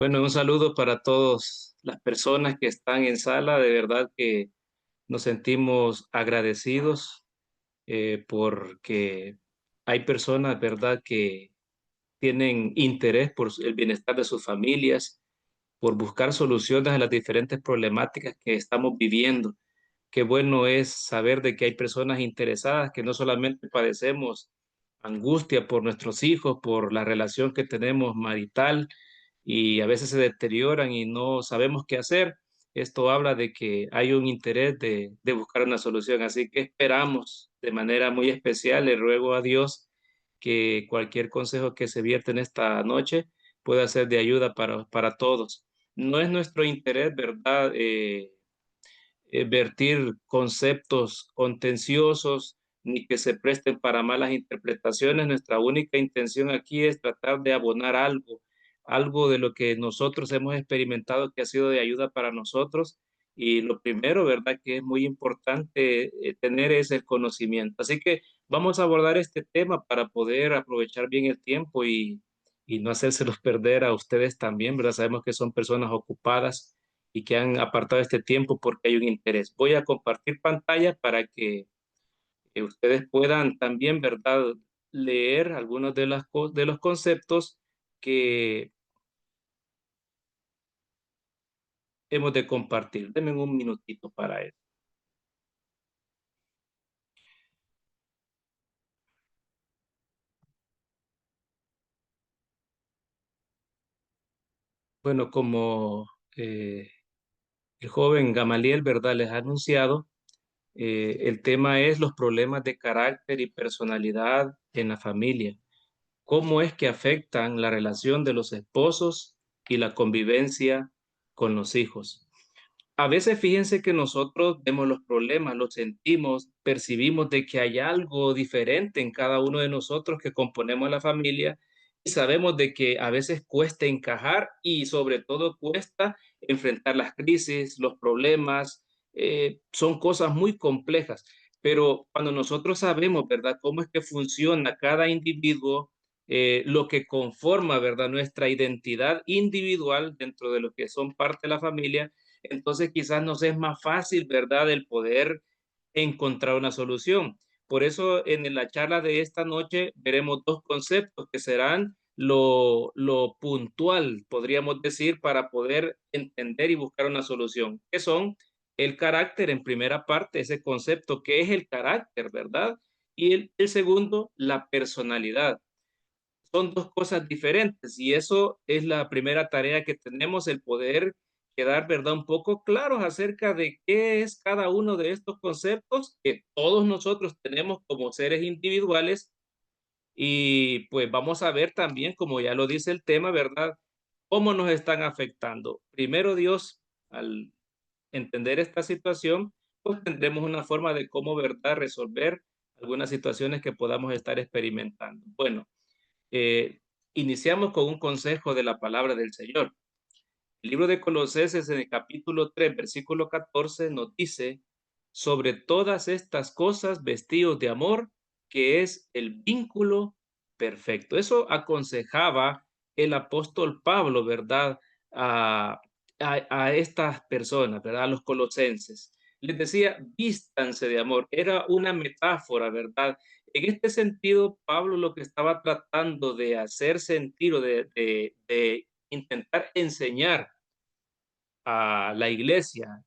Bueno, un saludo para todas las personas que están en sala. De verdad que nos sentimos agradecidos porque hay personas, ¿verdad?, que tienen interés por el bienestar de sus familias, por buscar soluciones a las diferentes problemáticas que estamos viviendo. Qué bueno es saber de que hay personas interesadas que no solamente padecemos angustia por nuestros hijos, por la relación que tenemos marital y a veces se deterioran y no sabemos qué hacer. Esto habla de que hay un interés de buscar una solución, así que esperamos de manera muy especial, le ruego a Dios que cualquier consejo que se vierte en esta noche pueda ser de ayuda para todos. No es nuestro interés, ¿verdad? Vertir conceptos contenciosos ni que se presten para malas interpretaciones. Nuestra única intención aquí es tratar de abonar algo de lo que nosotros hemos experimentado que ha sido de ayuda para nosotros. Y lo primero, ¿verdad?, que es muy importante tener es el conocimiento. Así que vamos a abordar este tema para poder aprovechar bien el tiempo y no hacérselos perder a ustedes también, ¿verdad? Sabemos que son personas ocupadas y que han apartado este tiempo porque hay un interés. Voy a compartir pantalla para que ustedes puedan también, ¿verdad?, leer algunos de los conceptos que hemos de compartir. Denme un minutito para eso. Bueno, como el joven Gamaliel, ¿verdad?, les ha anunciado, el tema es los problemas de carácter y personalidad en la familia. ¿Cómo es que afectan la relación de los esposos y la convivencia con los hijos? A veces fíjense que nosotros vemos los problemas, los sentimos, percibimos de que hay algo diferente en cada uno de nosotros que componemos la familia y sabemos de que a veces cuesta encajar y sobre todo cuesta enfrentar las crisis, los problemas, son cosas muy complejas. Pero cuando nosotros sabemos, ¿verdad?, cómo es que funciona cada individuo, lo que conforma, ¿verdad?, nuestra identidad individual dentro de lo que son parte de la familia, entonces quizás nos es más fácil, ¿verdad?, el poder encontrar una solución. Por eso en la charla de esta noche veremos dos conceptos que serán lo puntual, podríamos decir, para poder entender y buscar una solución, que son el carácter en primera parte, ese concepto que es el carácter, ¿verdad? Y el segundo, la personalidad. Son dos cosas diferentes y eso es la primera tarea que tenemos, el poder quedar, ¿verdad?, un poco claros acerca de qué es cada uno de estos conceptos que todos nosotros tenemos como seres individuales y pues vamos a ver también, como ya lo dice el tema, ¿verdad?, cómo nos están afectando. Primero Dios, al entender esta situación, pues tendremos una forma de cómo, ¿verdad?, resolver algunas situaciones que podamos estar experimentando. Bueno, eh, iniciamos con un consejo de la palabra del Señor. El libro de Colosenses en el capítulo 3 versículo 14 nos dice, sobre todas estas cosas vestidos de amor, que es el vínculo perfecto. Eso aconsejaba el apóstol Pablo, ¿verdad? A estas personas, ¿verdad? A los colosenses. Les decía, vístanse de amor. Era una metáfora, ¿verdad? En este sentido, Pablo lo que estaba tratando de hacer sentir o de intentar enseñar a la iglesia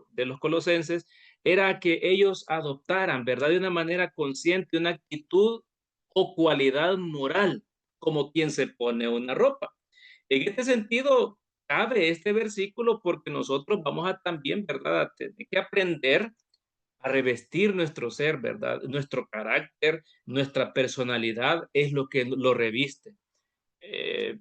de los colosenses era que ellos adoptaran, ¿verdad?, de una manera consciente una actitud o cualidad moral como quien se pone una ropa. En este sentido, cabe este versículo porque nosotros vamos a también, ¿verdad?, a tener que aprender a revestir nuestro ser, ¿verdad? Nuestro carácter, nuestra personalidad es lo que lo reviste. Eh,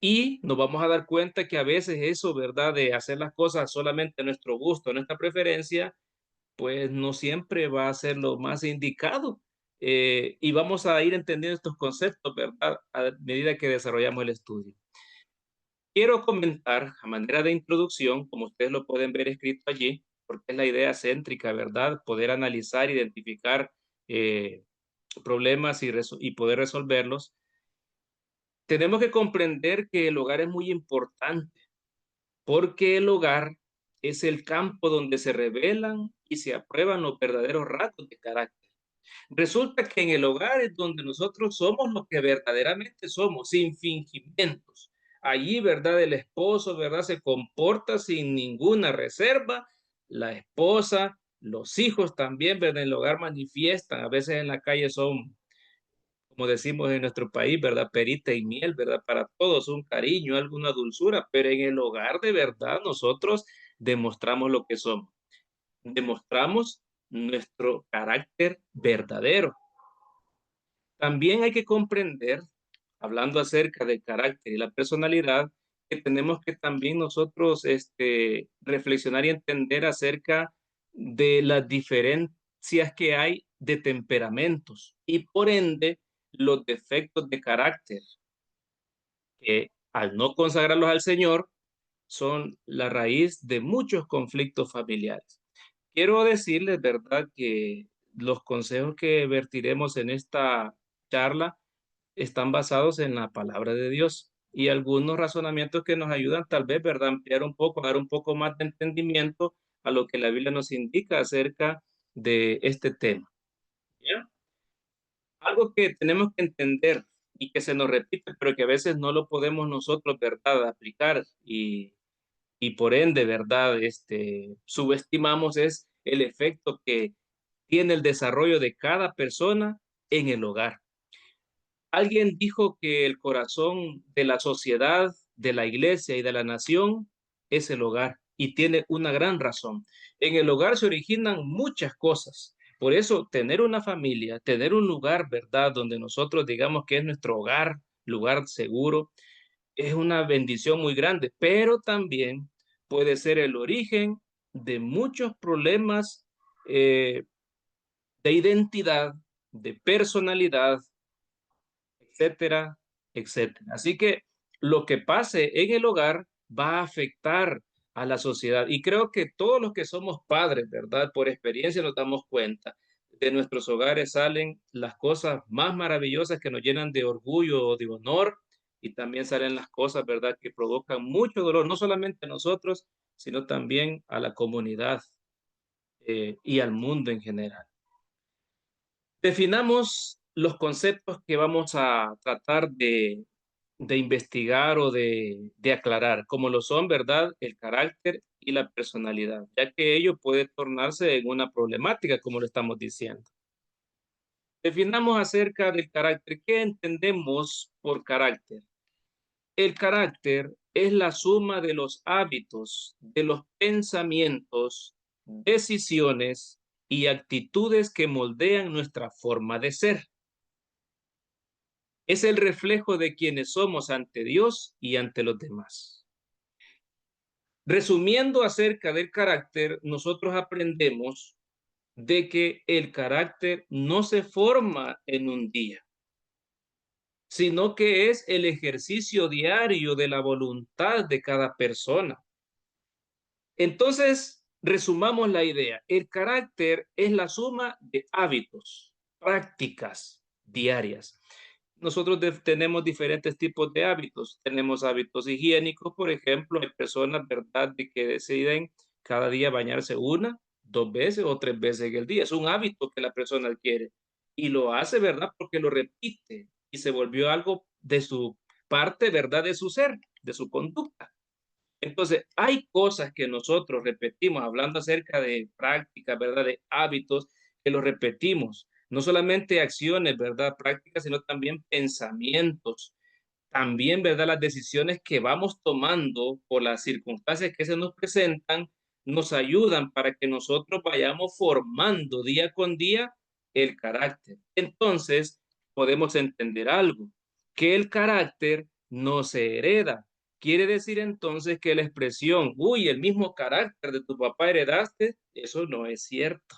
y nos vamos a dar cuenta que a veces eso, ¿verdad?, de hacer las cosas solamente a nuestro gusto, a nuestra preferencia, pues no siempre va a ser lo más indicado. Y vamos a ir entendiendo estos conceptos, ¿verdad?, a medida que desarrollamos el estudio. Quiero comentar a manera de introducción, como ustedes lo pueden ver escrito allí, porque es la idea céntrica, ¿verdad? Poder analizar, identificar problemas y poder resolverlos. Tenemos que comprender que el hogar es muy importante, porque el hogar es el campo donde se revelan y se aprueban los verdaderos rasgos de carácter. Resulta que en el hogar es donde nosotros somos lo que verdaderamente somos, sin fingimientos. Allí, ¿verdad? El esposo, ¿verdad? Se comporta sin ninguna reserva. La esposa, los hijos también, ¿verdad? En el hogar manifiestan. A veces en la calle son, como decimos en nuestro país, ¿verdad? Perita y miel, ¿verdad? Para todos, un cariño, alguna dulzura, pero en el hogar de verdad nosotros demostramos lo que somos. Demostramos nuestro carácter verdadero. También hay que comprender, hablando acerca del carácter y la personalidad, que tenemos que también nosotros reflexionar y entender acerca de las diferencias que hay de temperamentos y por ende los defectos de carácter que al no consagrarlos al Señor son la raíz de muchos conflictos familiares. Quiero decirles, ¿verdad?, que los consejos que vertiremos en esta charla están basados en la palabra de Dios y algunos razonamientos que nos ayudan tal vez, ¿verdad?, ampliar un poco, dar un poco más de entendimiento a lo que la Biblia nos indica acerca de este tema. ¿Ya? Algo que tenemos que entender y que se nos repite, pero que a veces no lo podemos nosotros, ¿verdad?, aplicar y por ende, ¿verdad?, subestimamos es el efecto que tiene el desarrollo de cada persona en el hogar. Alguien dijo que el corazón de la sociedad, de la iglesia y de la nación es el hogar y tiene una gran razón. En el hogar se originan muchas cosas. Por eso, tener una familia, tener un lugar, ¿verdad?, donde nosotros digamos que es nuestro hogar, lugar seguro, es una bendición muy grande, pero también puede ser el origen de muchos problemas eh, de identidad, de personalidad, etcétera, etcétera. Así que lo que pase en el hogar va a afectar a la sociedad. Y creo que todos los que somos padres, ¿verdad? Por experiencia nos damos cuenta. De nuestros hogares salen las cosas más maravillosas que nos llenan de orgullo o de honor. Y también salen las cosas, ¿verdad? Que provocan mucho dolor, no solamente a nosotros, sino también a la comunidad y al mundo en general. Definamos los conceptos que vamos a tratar de investigar o de aclarar, como lo son, ¿verdad?, el carácter y la personalidad, ya que ello puede tornarse en una problemática, como lo estamos diciendo. Definamos acerca del carácter. ¿Qué entendemos por carácter? El carácter es la suma de los hábitos, de los pensamientos, decisiones y actitudes que moldean nuestra forma de ser. Es el reflejo de quienes somos ante Dios y ante los demás. Resumiendo acerca del carácter, nosotros aprendemos de que el carácter no se forma en un día, sino que es el ejercicio diario de la voluntad de cada persona. Entonces, resumamos la idea. El carácter es la suma de hábitos, prácticas diarias. Nosotros tenemos diferentes tipos de hábitos. Tenemos hábitos higiénicos, por ejemplo, hay personas, ¿verdad?, de que deciden cada día bañarse una, dos veces o tres veces en el día. Es un hábito que la persona adquiere y lo hace, ¿verdad?, porque lo repite y se volvió algo de su parte, ¿verdad?, de su ser, de su conducta. Entonces, hay cosas que nosotros repetimos, hablando acerca de prácticas, ¿verdad? De hábitos, que los repetimos. No solamente acciones, ¿verdad? Prácticas, sino también pensamientos. También, ¿verdad? Las decisiones que vamos tomando por las circunstancias que se nos presentan nos ayudan para que nosotros vayamos formando día con día el carácter. Entonces, podemos entender algo, que el carácter no se hereda. Quiere decir entonces que la expresión, uy, el mismo carácter de tu papá heredaste, eso no es cierto,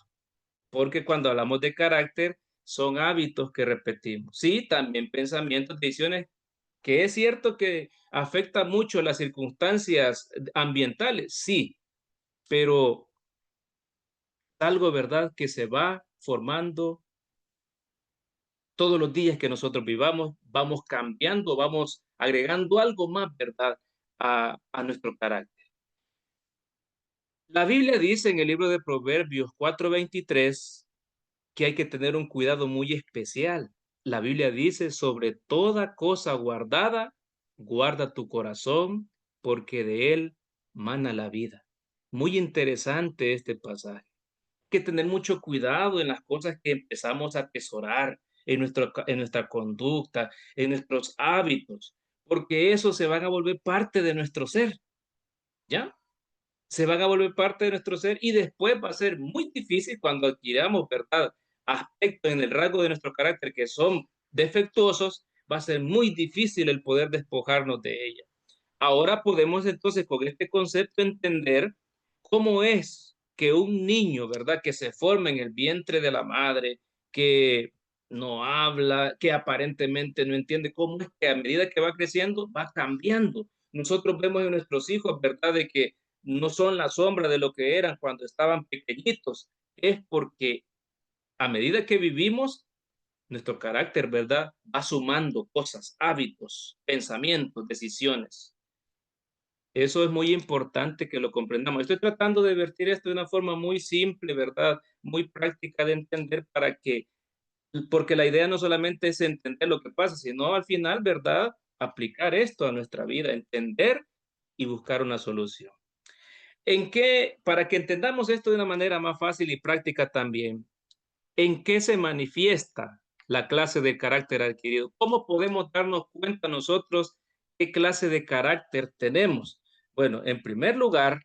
porque cuando hablamos de carácter, son hábitos que repetimos. Sí, también pensamientos, decisiones, que es cierto que afecta mucho las circunstancias ambientales, sí, pero algo, ¿verdad?, que se va formando todos los días que nosotros vivamos, vamos cambiando, vamos agregando algo más, ¿verdad? A nuestro carácter. La Biblia dice en el libro de Proverbios 4:23 que hay que tener un cuidado muy especial. La Biblia dice, sobre toda cosa guardada, guarda tu corazón, porque de él mana la vida. Muy interesante este pasaje. Hay que tener mucho cuidado en las cosas que empezamos a atesorar, en nuestra conducta, en nuestros hábitos, porque eso se van a volver parte de nuestro ser, ¿ya? Se van a volver parte de nuestro ser y después va a ser muy difícil cuando adquiramos, ¿verdad? Aspectos en el rasgo de nuestro carácter que son defectuosos, va a ser muy difícil el poder despojarnos de ella. Ahora podemos entonces con este concepto entender cómo es que un niño, ¿verdad? Que se forma en el vientre de la madre, que no habla, que aparentemente no entiende cómo es que a medida que va creciendo va cambiando. Nosotros vemos en nuestros hijos, ¿verdad? De que no son la sombra de lo que eran cuando estaban pequeñitos. Es porque a medida que vivimos, nuestro carácter, ¿verdad? Va sumando cosas, hábitos, pensamientos, decisiones. Eso es muy importante que lo comprendamos. Estoy tratando de vertir esto de una forma muy simple, ¿verdad? Muy práctica de entender porque la idea no solamente es entender lo que pasa, sino al final, ¿verdad? Aplicar esto a nuestra vida, entender y buscar una solución. Para que entendamos esto de una manera más fácil y práctica también, ¿en qué se manifiesta la clase de carácter adquirido? ¿Cómo podemos darnos cuenta nosotros qué clase de carácter tenemos? Bueno, en primer lugar,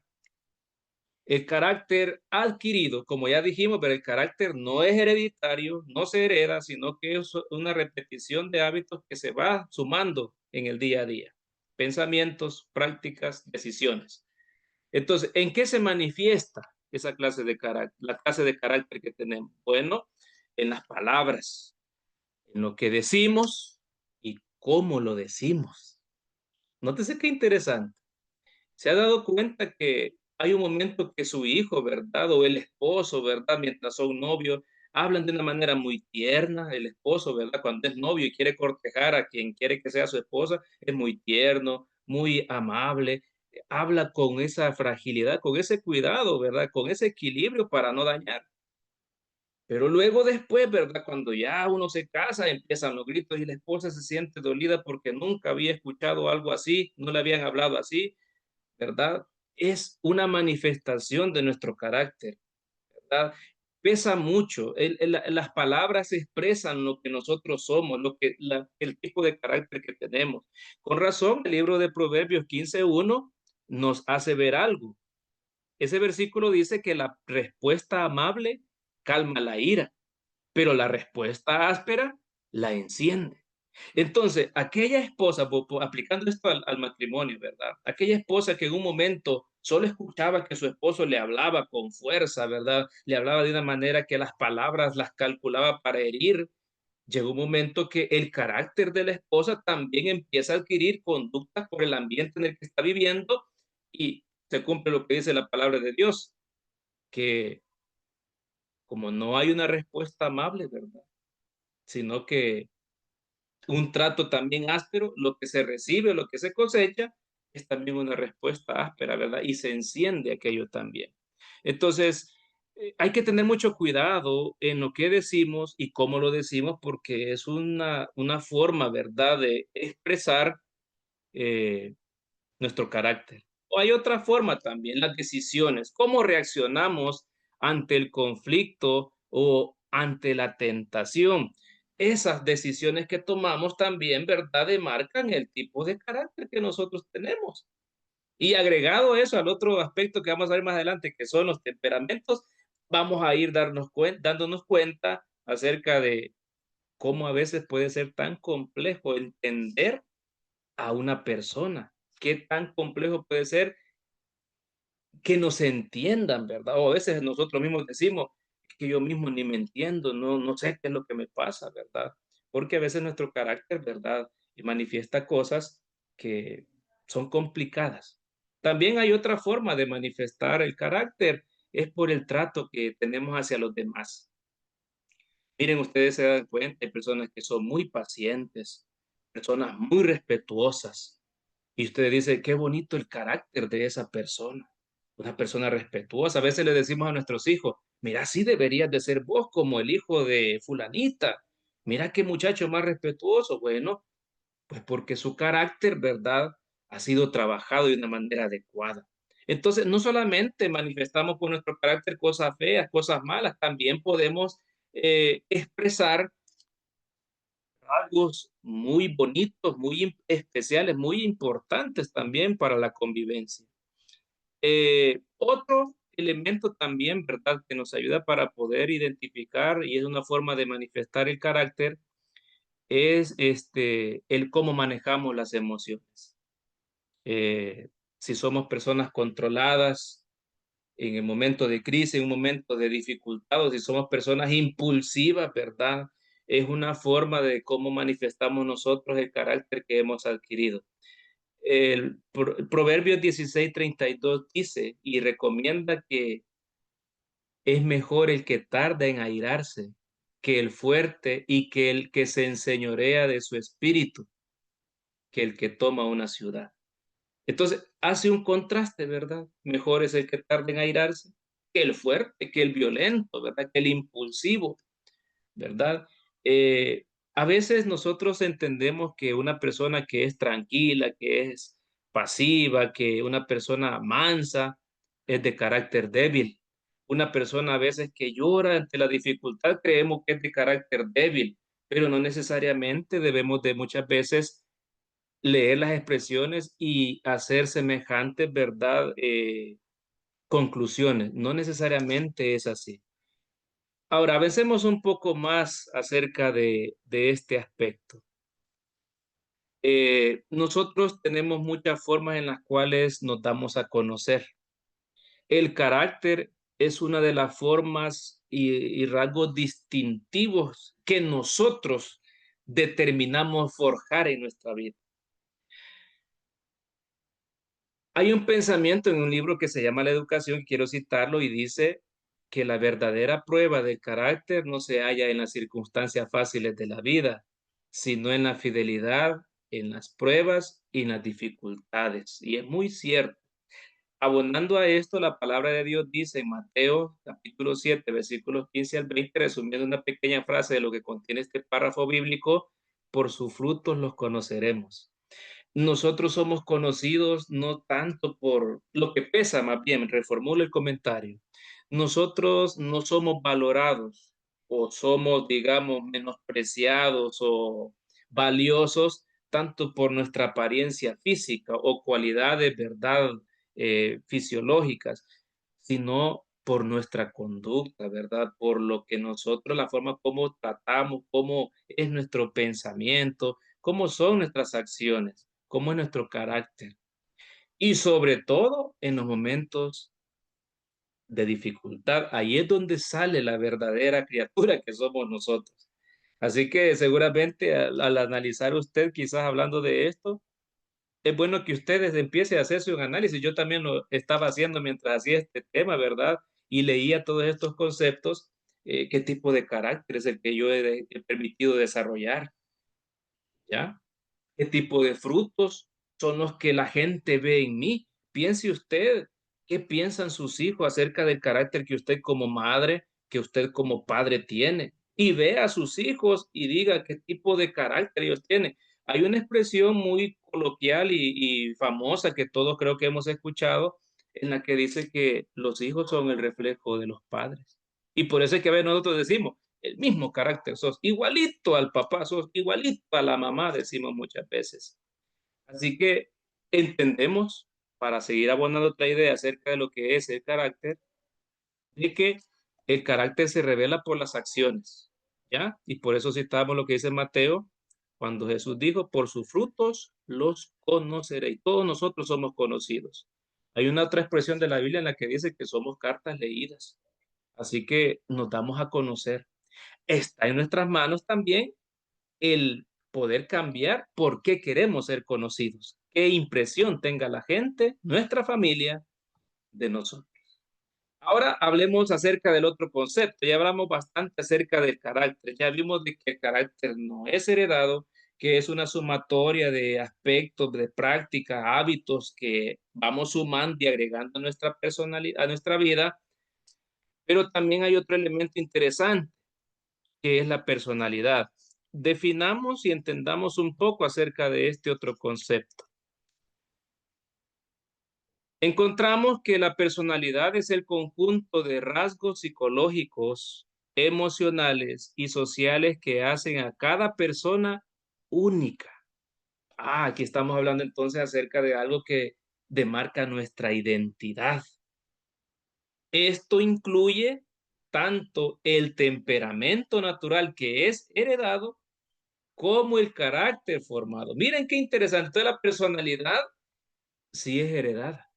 el carácter adquirido, como ya dijimos, pero el carácter no es hereditario, no se hereda, sino que es una repetición de hábitos que se va sumando en el día a día. Pensamientos, prácticas, decisiones. Entonces, ¿en qué se manifiesta esa clase de carácter, la clase de carácter que tenemos? Bueno, en las palabras, en lo que decimos y cómo lo decimos. Nótese qué interesante. ¿Se ha dado cuenta que hay un momento que su hijo, ¿verdad? O el esposo, ¿verdad? Mientras son novios, hablan de una manera muy tierna. El esposo, ¿verdad? Cuando es novio y quiere cortejar a quien quiere que sea su esposa, es muy tierno, muy amable. Habla con esa fragilidad, con ese cuidado, ¿verdad? Con ese equilibrio para no dañar. Pero luego después, ¿verdad? Cuando ya uno se casa, empiezan los gritos y la esposa se siente dolida porque nunca había escuchado algo así, no le habían hablado así, ¿verdad? Es una manifestación de nuestro carácter, ¿verdad? Pesa mucho. Las palabras expresan lo que nosotros somos, el tipo de carácter que tenemos. Con razón, el libro de Proverbios 15:1 nos hace ver algo. Ese versículo dice que la respuesta amable calma la ira, pero la respuesta áspera la enciende. Entonces, aquella esposa, aplicando esto al matrimonio, ¿verdad? Aquella esposa que en un momento solo escuchaba que su esposo le hablaba con fuerza, ¿verdad? Le hablaba de una manera que las palabras las calculaba para herir. Llegó un momento que el carácter de la esposa también empieza a adquirir conductas por el ambiente en el que está viviendo y se cumple lo que dice la palabra de Dios, que como no hay una respuesta amable, ¿verdad? Sino que un trato también áspero, lo que se recibe, lo que se cosecha, es también una respuesta áspera, ¿verdad? Y se enciende aquello también. Entonces, hay que tener mucho cuidado en lo que decimos y cómo lo decimos, porque es una forma, ¿verdad?, de expresar eh, nuestro carácter. O hay otra forma también, las decisiones, cómo reaccionamos ante el conflicto o ante la tentación. Esas decisiones que tomamos también, ¿verdad?, demarcan el tipo de carácter que nosotros tenemos. Y agregado eso al otro aspecto que vamos a ver más adelante, que son los temperamentos, vamos a ir dándonos cuenta acerca de cómo a veces puede ser tan complejo entender a una persona. Qué tan complejo puede ser que nos entiendan, ¿verdad? O a veces nosotros mismos decimos que yo mismo ni me entiendo, no sé qué es lo que me pasa, ¿verdad? Porque a veces nuestro carácter, ¿verdad? Y manifiesta cosas que son complicadas. También hay otra forma de manifestar el carácter, es por el trato que tenemos hacia los demás. Miren, ustedes se dan cuenta, hay personas que son muy pacientes, personas muy respetuosas. Y usted dice, qué bonito el carácter de esa persona. Una persona respetuosa. A veces le decimos a nuestros hijos, mira, así deberías de ser vos como el hijo de fulanita. Mira qué muchacho más respetuoso. Bueno, pues porque su carácter, ¿verdad? Ha sido trabajado de una manera adecuada. Entonces, no solamente manifestamos con nuestro carácter cosas feas, cosas malas, también podemos expresar rasgos muy bonitos, muy especiales, muy importantes también para la convivencia. Otro elemento también, ¿verdad?, que nos ayuda para poder identificar y es una forma de manifestar el carácter, es el cómo manejamos las emociones. Eh, si somos personas controladas en el momento de crisis, en un momento de dificultad, o si somos personas impulsivas, ¿verdad? Es una forma de cómo manifestamos nosotros el carácter que hemos adquirido. El Proverbios 16:32 dice y recomienda que es mejor el que tarda en airarse que el fuerte y que el que se enseñorea de su espíritu, que el que toma una ciudad. Entonces, hace un contraste, ¿verdad? Mejor es el que tarda en airarse que el fuerte, que el violento, ¿verdad? Que el impulsivo, ¿verdad? Eh, a veces nosotros entendemos que una persona que es tranquila, que es pasiva, que una persona mansa es de carácter débil. Una persona a veces que llora ante la dificultad creemos que es de carácter débil, pero no necesariamente debemos de muchas veces leer las expresiones y hacer semejantes, ¿verdad? Conclusiones. No necesariamente es así. Ahora, avancemos un poco más acerca de este aspecto. Nosotros tenemos muchas formas en las cuales nos damos a conocer. El carácter es una de las formas y rasgos distintivos que nosotros determinamos forjar en nuestra vida. Hay un pensamiento en un libro que se llama La Educación, quiero citarlo, y dice que la verdadera prueba del carácter no se halla en las circunstancias fáciles de la vida, sino en la fidelidad, en las pruebas y en las dificultades. Y es muy cierto. Abonando a esto, la palabra de Dios dice en Mateo capítulo 7, versículos 15 al 20, resumiendo una pequeña frase de lo que contiene este párrafo bíblico, por sus frutos los conoceremos. Nosotros somos conocidos no tanto por lo que pesa, más bien, reformulo el comentario. Nosotros no somos valorados o somos, digamos, menospreciados o valiosos tanto por nuestra apariencia física o cualidades, ¿verdad? Fisiológicas, sino por nuestra conducta, ¿verdad? Por lo que nosotros, la forma como tratamos, cómo es nuestro pensamiento, cómo son nuestras acciones, cómo es nuestro carácter. Y sobre todo en los momentos de dificultad, ahí es donde sale la verdadera criatura que somos nosotros. Así que seguramente al analizar usted, quizás hablando de esto, es bueno que ustedes empiecen a hacerse un análisis. Yo también lo estaba haciendo mientras hacía este tema, ¿verdad? Y leía todos estos conceptos. ¿Qué tipo de carácter es el que yo he permitido desarrollar? ¿Ya? ¿Qué tipo de frutos son los que la gente ve en mí? Piense usted, ¿qué piensan sus hijos acerca del carácter que usted como madre, que usted como padre tiene? Y ve a sus hijos y diga qué tipo de carácter ellos tienen. Hay una expresión muy coloquial y famosa que todos creo que hemos escuchado, en la que dice que los hijos son el reflejo de los padres. Y por eso es que a veces nosotros decimos, el mismo carácter, sos igualito al papá, sos igualito a la mamá, decimos muchas veces. Así que entendemos, para seguir abonando otra idea acerca de lo que es el carácter, de que el carácter se revela por las acciones, ¿ya? Y por eso citamos lo que dice Mateo, cuando Jesús dijo, por sus frutos los conoceréis. Todos nosotros somos conocidos. Hay una otra expresión de la Biblia en la que dice que somos cartas leídas. Así que nos damos a conocer. Está en nuestras manos también el poder cambiar por qué queremos ser conocidos, qué impresión tenga la gente, nuestra familia, de nosotros. Ahora hablemos acerca del otro concepto. Ya hablamos bastante acerca del carácter. Ya vimos de que el carácter no es heredado, que es una sumatoria de aspectos, de prácticas, hábitos que vamos sumando y agregando a nuestra personalidad, a nuestra vida, pero también hay otro elemento interesante, que es la personalidad. Definamos y entendamos un poco acerca de este otro concepto. Encontramos que la personalidad es el conjunto de rasgos psicológicos, emocionales y sociales que hacen a cada persona única. Aquí estamos hablando entonces acerca de algo que demarca nuestra identidad. Esto incluye tanto el temperamento natural que es heredado como el carácter formado. Miren qué interesante, la personalidad sí es heredada.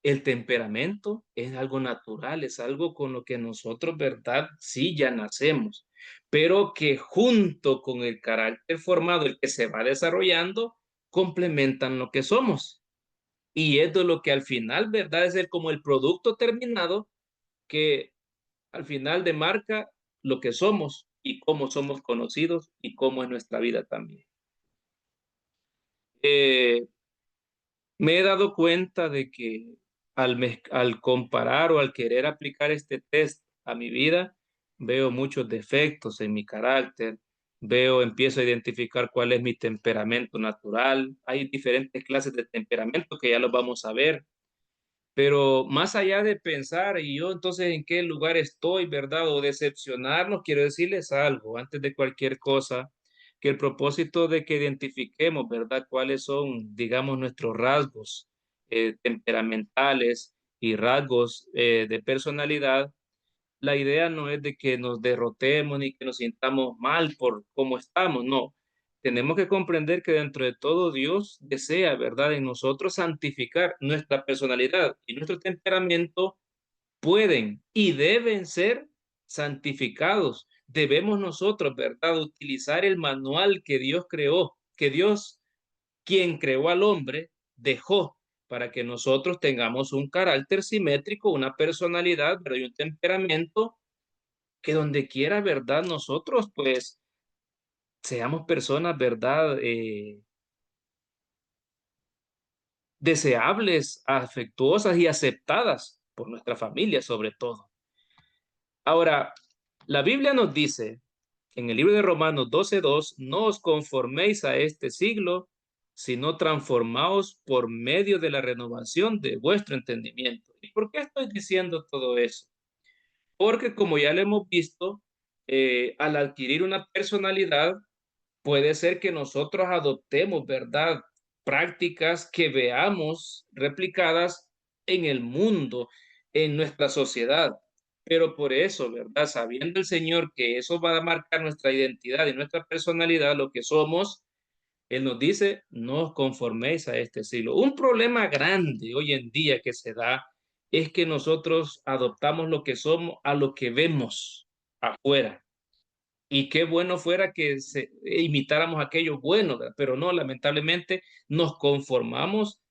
El temperamento es algo natural, es algo con lo que nosotros, ¿verdad? Sí, ya nacemos, pero que junto con el carácter formado, el que se va desarrollando, complementan lo que somos. Y es de lo que al final, ¿verdad? Es como el producto terminado que al final demarca lo que somos y cómo somos conocidos y cómo es nuestra vida también. Eh, Me he dado cuenta de que al comparar o al querer aplicar este test a mi vida, veo muchos defectos en mi carácter, empiezo a identificar cuál es mi temperamento natural. Hay diferentes clases de temperamento que ya los vamos a ver, pero más allá de pensar y yo entonces en qué lugar estoy, ¿verdad? O decepcionarnos, quiero decirles algo antes de cualquier cosa, que el propósito de que identifiquemos, ¿verdad? Cuáles son, digamos, nuestros rasgos temperamentales y rasgos de personalidad. La idea no es de que nos derrotemos ni que nos sintamos mal por cómo estamos, no. Tenemos que comprender que dentro de todo Dios desea, ¿verdad?, en nosotros santificar nuestra personalidad y nuestro temperamento pueden y deben ser santificados. Debemos nosotros, ¿verdad?, utilizar el manual que Dios creó, que Dios, quien creó al hombre, dejó para que nosotros tengamos un carácter simétrico, una personalidad, ¿verdad?, y un temperamento que donde quiera, ¿verdad? Nosotros, pues, seamos personas, ¿verdad? Deseables, afectuosas y aceptadas por nuestra familia, sobre todo. Ahora, la Biblia nos dice en el libro de Romanos 12:2, no os conforméis a este siglo, sino transformaos por medio de la renovación de vuestro entendimiento. ¿Y por qué estoy diciendo todo eso? Porque como ya lo hemos visto, al adquirir una personalidad, puede ser que nosotros adoptemos, ¿verdad? Prácticas que veamos replicadas en el mundo, en nuestra sociedad. Pero por eso, ¿verdad? Sabiendo el Señor que eso va a marcar nuestra identidad y nuestra personalidad, lo que somos, Él nos dice, no os conforméis a este siglo. Un problema grande hoy en día que se da es que nosotros adoptamos lo que somos a lo que vemos afuera. Y qué bueno fuera que imitáramos aquello bueno, ¿verdad? Pero no, lamentablemente nos conformamos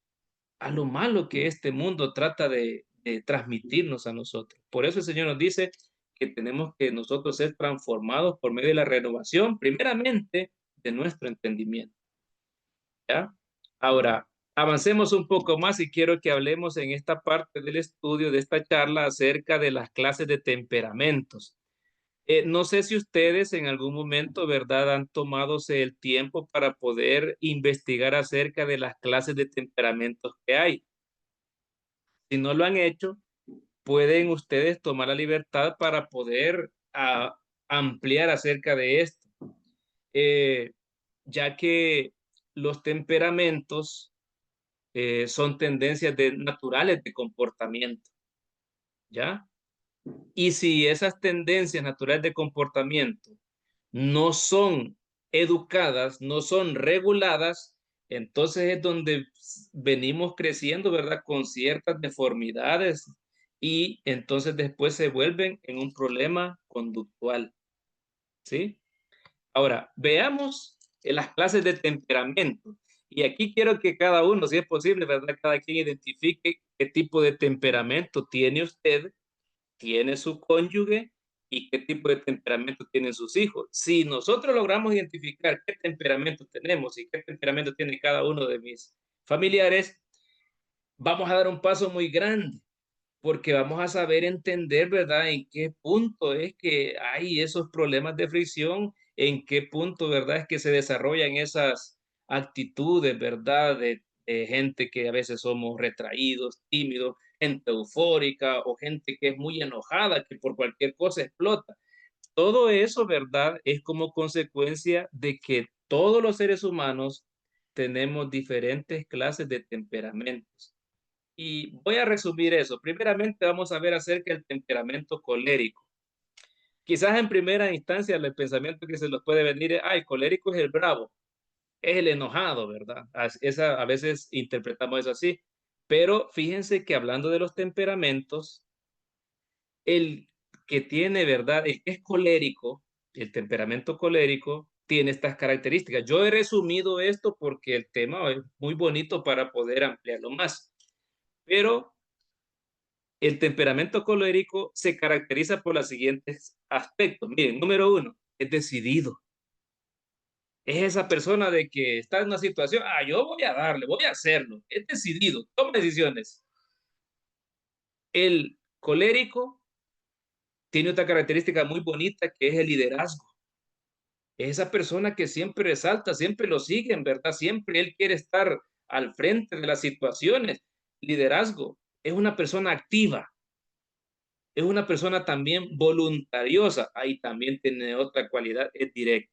a lo malo que este mundo trata de transmitirnos a nosotros. Por eso el Señor nos dice que tenemos que nosotros ser transformados por medio de la renovación, primeramente, de nuestro entendimiento. ¿Ya? Ahora, avancemos un poco más y quiero que hablemos en esta parte del estudio, de esta charla, acerca de las clases de temperamentos. No sé si ustedes en algún momento, ¿verdad?, han tomado el tiempo para poder investigar acerca de las clases de temperamentos que hay. Si no lo han hecho, pueden ustedes tomar la libertad para poder ampliar acerca de esto, eh, ya que los temperamentos son tendencias naturales de comportamiento, ¿ya? Y si esas tendencias naturales de comportamiento no son educadas, no son reguladas, entonces es donde venimos creciendo, ¿verdad? Con ciertas deformidades y entonces después se vuelven en un problema conductual, ¿sí? Ahora, veamos las clases de temperamento. Y aquí quiero que cada uno, si es posible, ¿verdad? Cada quien identifique qué tipo de temperamento tiene usted, tiene su cónyuge y qué tipo de temperamento tienen sus hijos. Si nosotros logramos identificar qué temperamento tenemos y qué temperamento tiene cada uno de mis familiares, vamos a dar un paso muy grande, porque vamos a saber entender, ¿verdad?, en qué punto es que hay esos problemas de fricción, en qué punto, ¿verdad?, es que se desarrollan esas actitudes, ¿verdad?, de gente que a veces somos retraídos, tímidos, gente eufórica o gente que es muy enojada, que por cualquier cosa explota. Todo eso, ¿verdad?, es como consecuencia de que todos los seres humanos tenemos diferentes clases de temperamentos. Y voy a resumir eso. Primeramente vamos a ver acerca del temperamento colérico. Quizás en primera instancia el pensamiento que se nos puede venir es, el colérico es el bravo, es el enojado, ¿verdad? A veces interpretamos eso así. Pero fíjense que hablando de los temperamentos, el que tiene, ¿verdad? El que es colérico, el temperamento colérico, tiene estas características. Yo he resumido esto porque el tema es muy bonito para poder ampliarlo más. Pero el temperamento colérico se caracteriza por los siguientes aspectos. Miren, número uno, es decidido. Es esa persona de que está en una situación, yo voy a darle, voy a hacerlo. Es decidido, toma decisiones. El colérico tiene otra característica muy bonita que es el liderazgo. Es esa persona que siempre resalta, siempre lo siguen, ¿verdad? Siempre él quiere estar al frente de las situaciones. Liderazgo. Es una persona activa, es una persona también voluntariosa. Ahí también tiene otra cualidad, es directo.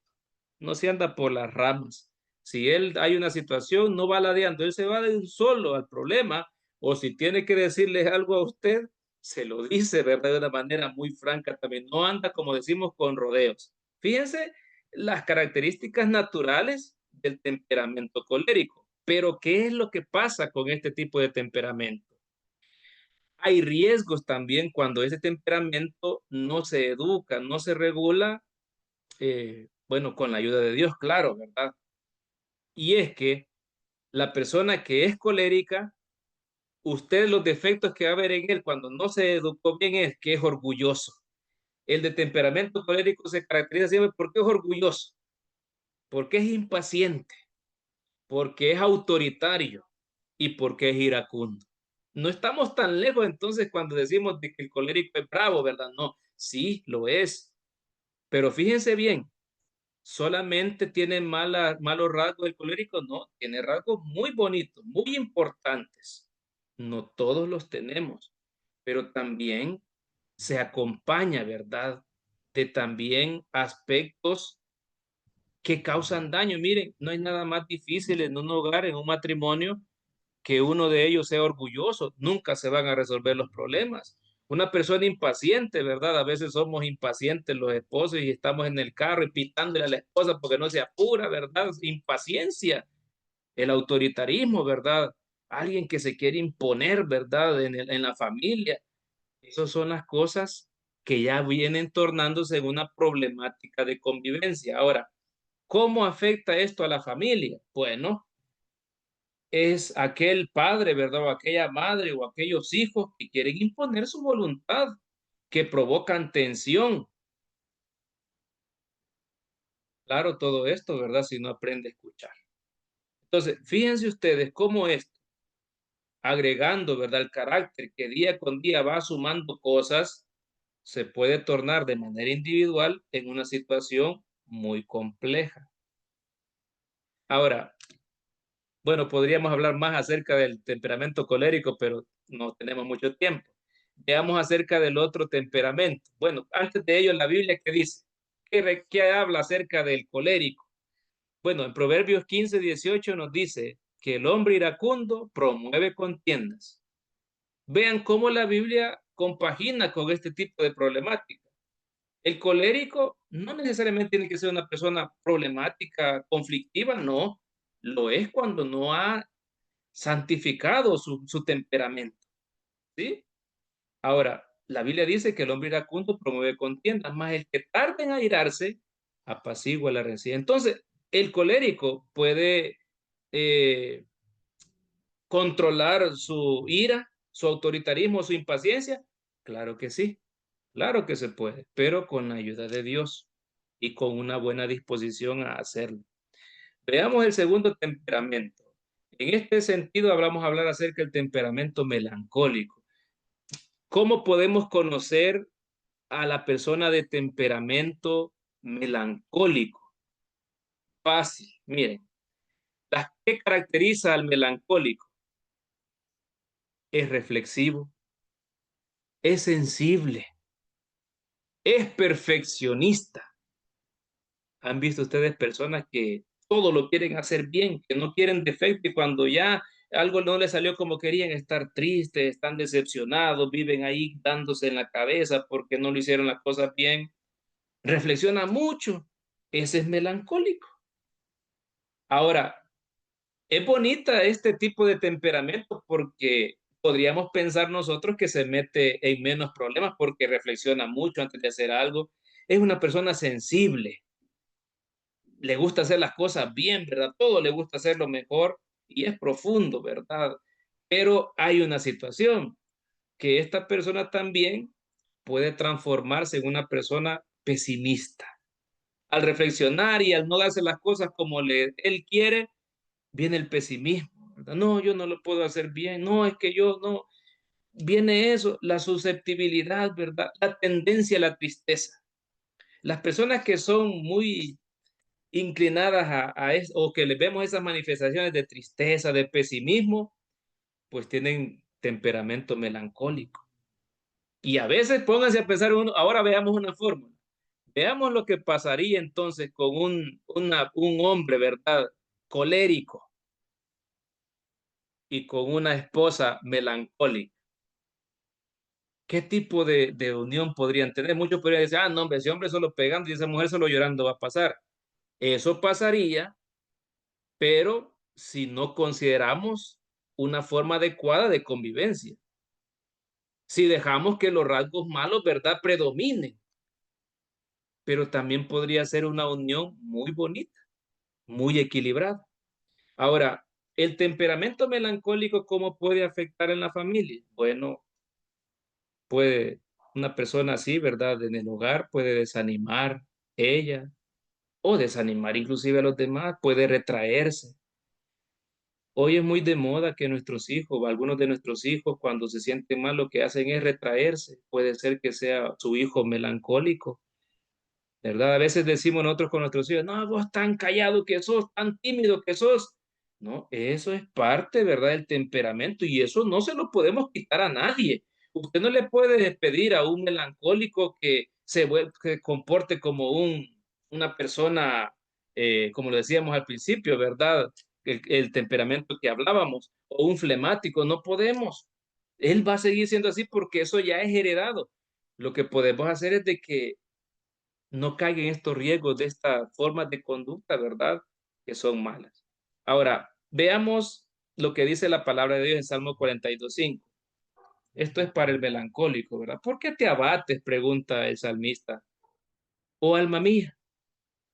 No se anda por las ramas. Si él hay una situación, no va ladeando, él se va de un solo al problema, o si tiene que decirle algo a usted, se lo dice, ¿verdad? De una manera muy franca también. No anda, como decimos, con rodeos. Fíjense las características naturales del temperamento colérico. Pero, ¿qué es lo que pasa con este tipo de temperamento? Hay riesgos también cuando ese temperamento no se educa, no se regula, bueno, con la ayuda de Dios, claro, ¿verdad? Y es que la persona que es colérica, usted los defectos que va a ver en él cuando no se educó bien es que es orgulloso. El de temperamento colérico se caracteriza siempre porque es orgulloso, porque es impaciente, porque es autoritario y porque es iracundo. No estamos tan lejos entonces cuando decimos de que el colérico es bravo, ¿verdad? No, sí, lo es. Pero fíjense bien, solamente tiene malos rasgos el colérico, no, tiene rasgos muy bonitos, muy importantes. No todos los tenemos, pero también se acompaña, ¿verdad? De también aspectos que causan daño. Miren, no hay nada más difícil en un hogar, en un matrimonio, que uno de ellos sea orgulloso. Nunca se van a resolver los problemas. Una persona impaciente, ¿verdad? A veces somos impacientes los esposos y estamos en el carro y pitándole a la esposa porque no se apura, ¿verdad? Impaciencia, el autoritarismo, ¿verdad? Alguien que se quiere imponer, ¿verdad? En la familia. Esas son las cosas que ya vienen tornándose en una problemática de convivencia. Ahora, ¿cómo afecta esto a la familia? Bueno, es aquel padre, ¿verdad? O aquella madre o aquellos hijos que quieren imponer su voluntad, que provocan tensión. Claro, todo esto, ¿verdad? Si no aprende a escuchar. Entonces, fíjense ustedes cómo esto, agregando, ¿verdad? El carácter que día con día va sumando cosas, se puede tornar de manera individual en una situación muy compleja. Ahora, bueno, podríamos hablar más acerca del temperamento colérico, pero no tenemos mucho tiempo. Veamos acerca del otro temperamento. Bueno, antes de ello, la Biblia, ¿qué dice? ¿Qué habla acerca del colérico? Bueno, en Proverbios 15:18 nos dice que el hombre iracundo promueve contiendas. Vean cómo la Biblia compagina con este tipo de problemática. El colérico no necesariamente tiene que ser una persona problemática, conflictiva, no. Lo es cuando no ha santificado su temperamento, ¿sí? Ahora, la Biblia dice que el hombre iracundo promueve contiendas, más el que tarda en airarse apacigua la rencilla. Entonces, el colérico puede eh, controlar su ira, su autoritarismo, su impaciencia. Claro que sí. Claro que se puede, pero con la ayuda de Dios y con una buena disposición a hacerlo. Veamos el segundo temperamento. En este sentido, vamos a hablar acerca del temperamento melancólico. ¿Cómo podemos conocer a la persona de temperamento melancólico? Fácil, miren, ¿qué caracteriza al melancólico? Es reflexivo, es sensible, es perfeccionista. ¿Han visto ustedes personas que todo lo quieren hacer bien, que no quieren defecto y cuando ya algo no les salió como querían, estar tristes, están decepcionados, viven ahí dándose en la cabeza porque no lo hicieron las cosas bien? Reflexiona mucho, ese es melancólico. Ahora, es bonita este tipo de temperamento porque podríamos pensar nosotros que se mete en menos problemas porque reflexiona mucho antes de hacer algo. Es una persona sensible, le gusta hacer las cosas bien, ¿verdad? Todo le gusta hacerlo mejor y es profundo, ¿verdad? Pero hay una situación que esta persona también puede transformarse en una persona pesimista. Al reflexionar y al no darse las cosas como él quiere, viene el pesimismo, ¿verdad? No, yo no lo puedo hacer bien, no, es que yo no. Viene eso, la susceptibilidad, ¿verdad? La tendencia a la tristeza. Las personas que son muy inclinadas a eso, o que les vemos esas manifestaciones de tristeza, de pesimismo, pues tienen temperamento melancólico. Y a veces pónganse a pensar uno, ahora veamos una fórmula. Veamos lo que pasaría entonces con un hombre, ¿verdad? Colérico y con una esposa melancólica. ¿Qué tipo de unión podrían tener? Muchos podrían decir, ah, no, hombre, ese hombre solo pegando y esa mujer solo llorando va a pasar. Eso pasaría, pero si no consideramos una forma adecuada de convivencia, si dejamos que los rasgos malos, ¿verdad?, predominen, pero también podría ser una unión muy bonita, muy equilibrada. Ahora, el temperamento melancólico, ¿cómo puede afectar en la familia? Bueno, puede una persona así, ¿verdad? En el hogar puede desanimar ella o desanimar inclusive a los demás, puede retraerse. Hoy es muy de moda que nuestros hijos, o algunos de nuestros hijos, cuando se sienten mal, lo que hacen es retraerse. Puede ser que sea su hijo melancólico, ¿verdad? A veces decimos nosotros con nuestros hijos, no, vos tan callado que sos, tan tímido que sos. No, eso es parte, ¿verdad?, del temperamento y eso no se lo podemos quitar a nadie. Usted no le puede pedir a un melancólico que que comporte como una persona, como lo decíamos al principio, ¿verdad? El temperamento que hablábamos, o un flemático, no podemos. Él va a seguir siendo así porque eso ya es heredado. Lo que podemos hacer es de que no caigan en estos riesgos de estas formas de conducta, ¿verdad? Que son malas. Ahora, veamos lo que dice la palabra de Dios en Salmo 42:5. Esto es para el melancólico, ¿verdad? ¿Por qué te abates? Pregunta el salmista. Oh alma mía,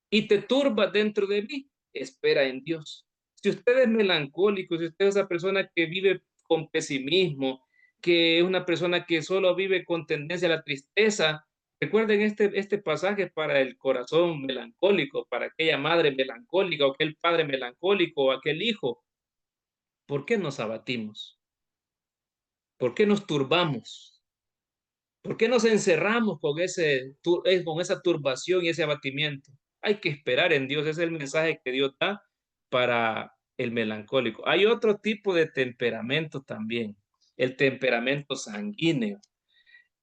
y te turbas dentro de mí. Espera en Dios. Si usted es melancólico, si usted es esa persona que vive con pesimismo, que es una persona que solo vive con tendencia a la tristeza, recuerden este pasaje para el corazón melancólico, para aquella madre melancólica, o aquel padre melancólico, o aquel hijo. ¿Por qué nos abatimos? ¿Por qué nos turbamos? ¿Por qué nos encerramos con con esa turbación y ese abatimiento? Hay que esperar en Dios, ese es el mensaje que Dios da para el melancólico. Hay otro tipo de temperamento también, el temperamento sanguíneo.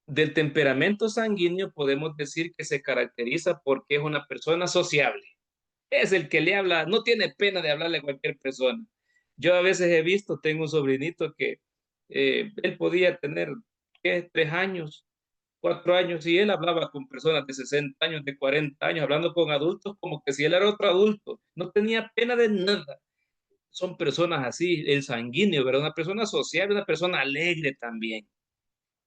Del temperamento sanguíneo podemos decir que se caracteriza porque es una persona sociable. Es el que le habla, no tiene pena de hablarle a cualquier persona. Yo a veces he visto, tengo un sobrinito que él podía tener, ¿qué?, 3 años, 4 años, y él hablaba con personas de 60 años, de 40 años, hablando con adultos como que si él era otro adulto. No tenía pena de nada. Son personas así, el sanguíneo, ¿verdad? Una persona sociable, una persona alegre también.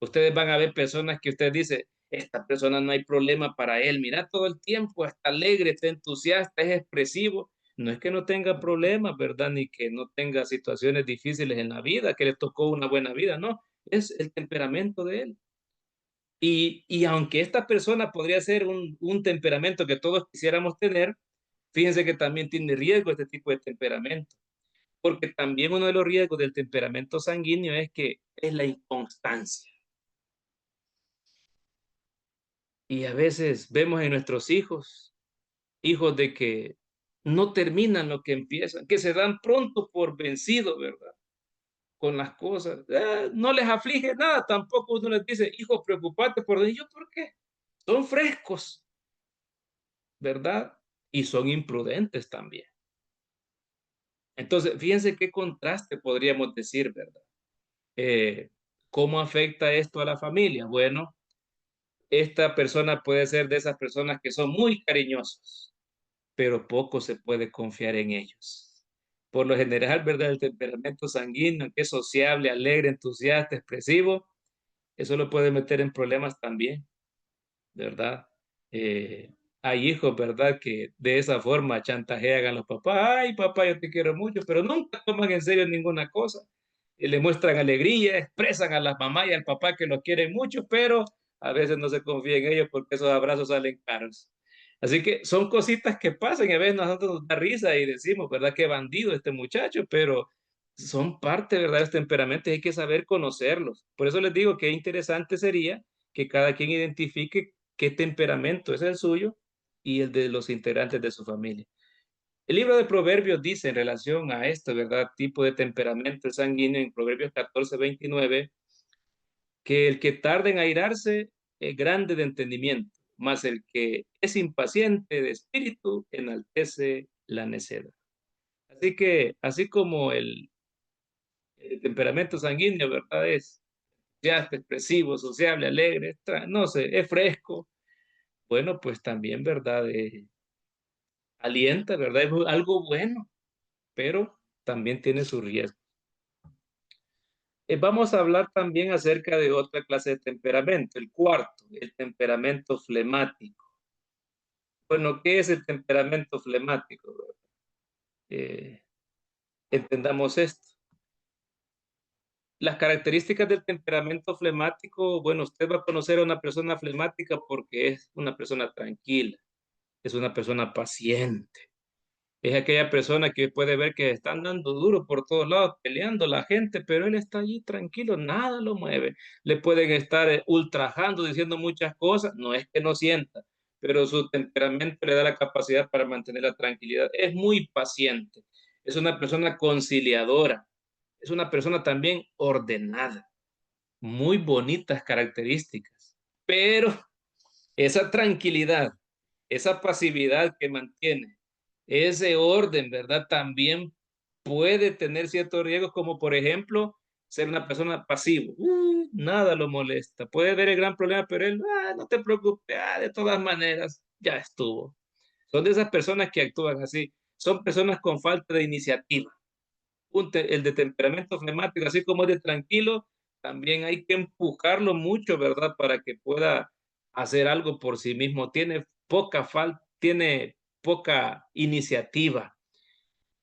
Ustedes van a ver personas que usted dice, esta persona no hay problema para él, mira, todo el tiempo está alegre, está entusiasta, es expresivo. No es que no tenga problemas, ¿verdad? Ni que no tenga situaciones difíciles en la vida, que le tocó una buena vida, no, es el temperamento de él. Y aunque esta persona podría ser un temperamento que todos quisiéramos tener, fíjense que también tiene riesgo este tipo de temperamento, porque también uno de los riesgos del temperamento sanguíneo es que es la inconstancia. Y a veces vemos en nuestros hijos, hijos de que no terminan lo que empiezan, que se dan pronto por vencidos, ¿verdad? Con las cosas. No les aflige nada, tampoco uno les dice, hijo, preocupate por ellos, ¿por qué? Son frescos, ¿verdad? Y son imprudentes también. Entonces, fíjense qué contraste podríamos decir, ¿verdad? Eh, ¿Cómo afecta esto a la familia? Bueno, esta persona puede ser de esas personas que son muy cariñosos, pero poco se puede confiar en ellos. Por lo general, ¿verdad? El temperamento sanguíneo, que es sociable, alegre, entusiasta, expresivo, eso lo puede meter en problemas también, ¿verdad? Eh, Hay hijos, ¿verdad? Que de esa forma chantajean a los papás. Ay, papá, yo te quiero mucho, pero nunca toman en serio ninguna cosa. Y le muestran alegría, expresan a las mamás y al papá que los quieren mucho, pero a veces no se confía en ellos porque esos abrazos salen caros. Así que son cositas que pasan y a veces a nosotros nos da risa y decimos, ¿verdad? Qué bandido este muchacho, pero son parte, ¿verdad? De los temperamentos y hay que saber conocerlos. Por eso les digo que interesante sería que cada quien identifique qué temperamento es el suyo y el de los integrantes de su familia. El libro de Proverbios dice en relación a esto, ¿verdad? Tipo de temperamento sanguíneo en Proverbios 14:29, que el que tarda en airarse es grande de entendimiento, mas el que es impaciente de espíritu enaltece la necedad. Así que, así como el temperamento sanguíneo, ¿verdad? Es ya expresivo, sociable, alegre, no sé, es fresco. Bueno, pues también, ¿verdad? Alienta, ¿verdad? Es algo bueno, pero también tiene su riesgo. Vamos a hablar también acerca de otra clase de temperamento, el cuarto, el temperamento flemático. Bueno, ¿qué es el temperamento flemático? Eh, Entendamos esto. Las características del temperamento flemático, bueno, usted va a conocer a una persona flemática porque es una persona tranquila, es una persona paciente. Es aquella persona que puede ver que están dando duro por todos lados, peleando la gente, pero él está allí tranquilo, nada lo mueve. Le pueden estar ultrajando, diciendo muchas cosas, no es que no sienta, pero su temperamento le da la capacidad para mantener la tranquilidad. Es muy paciente, es una persona conciliadora, es una persona también ordenada, muy bonitas características, pero esa tranquilidad, esa pasividad que mantiene, ese orden, ¿verdad? También puede tener ciertos riesgos, como por ejemplo, ser una persona pasiva. Nada lo molesta. Puede ver el gran problema, pero él, no te preocupes, de todas maneras, ya estuvo. Son de esas personas que actúan así. Son personas con falta de iniciativa. El de temperamento flemático, así como es de tranquilo, también hay que empujarlo mucho, ¿verdad? Para que pueda hacer algo por sí mismo. Tiene poca iniciativa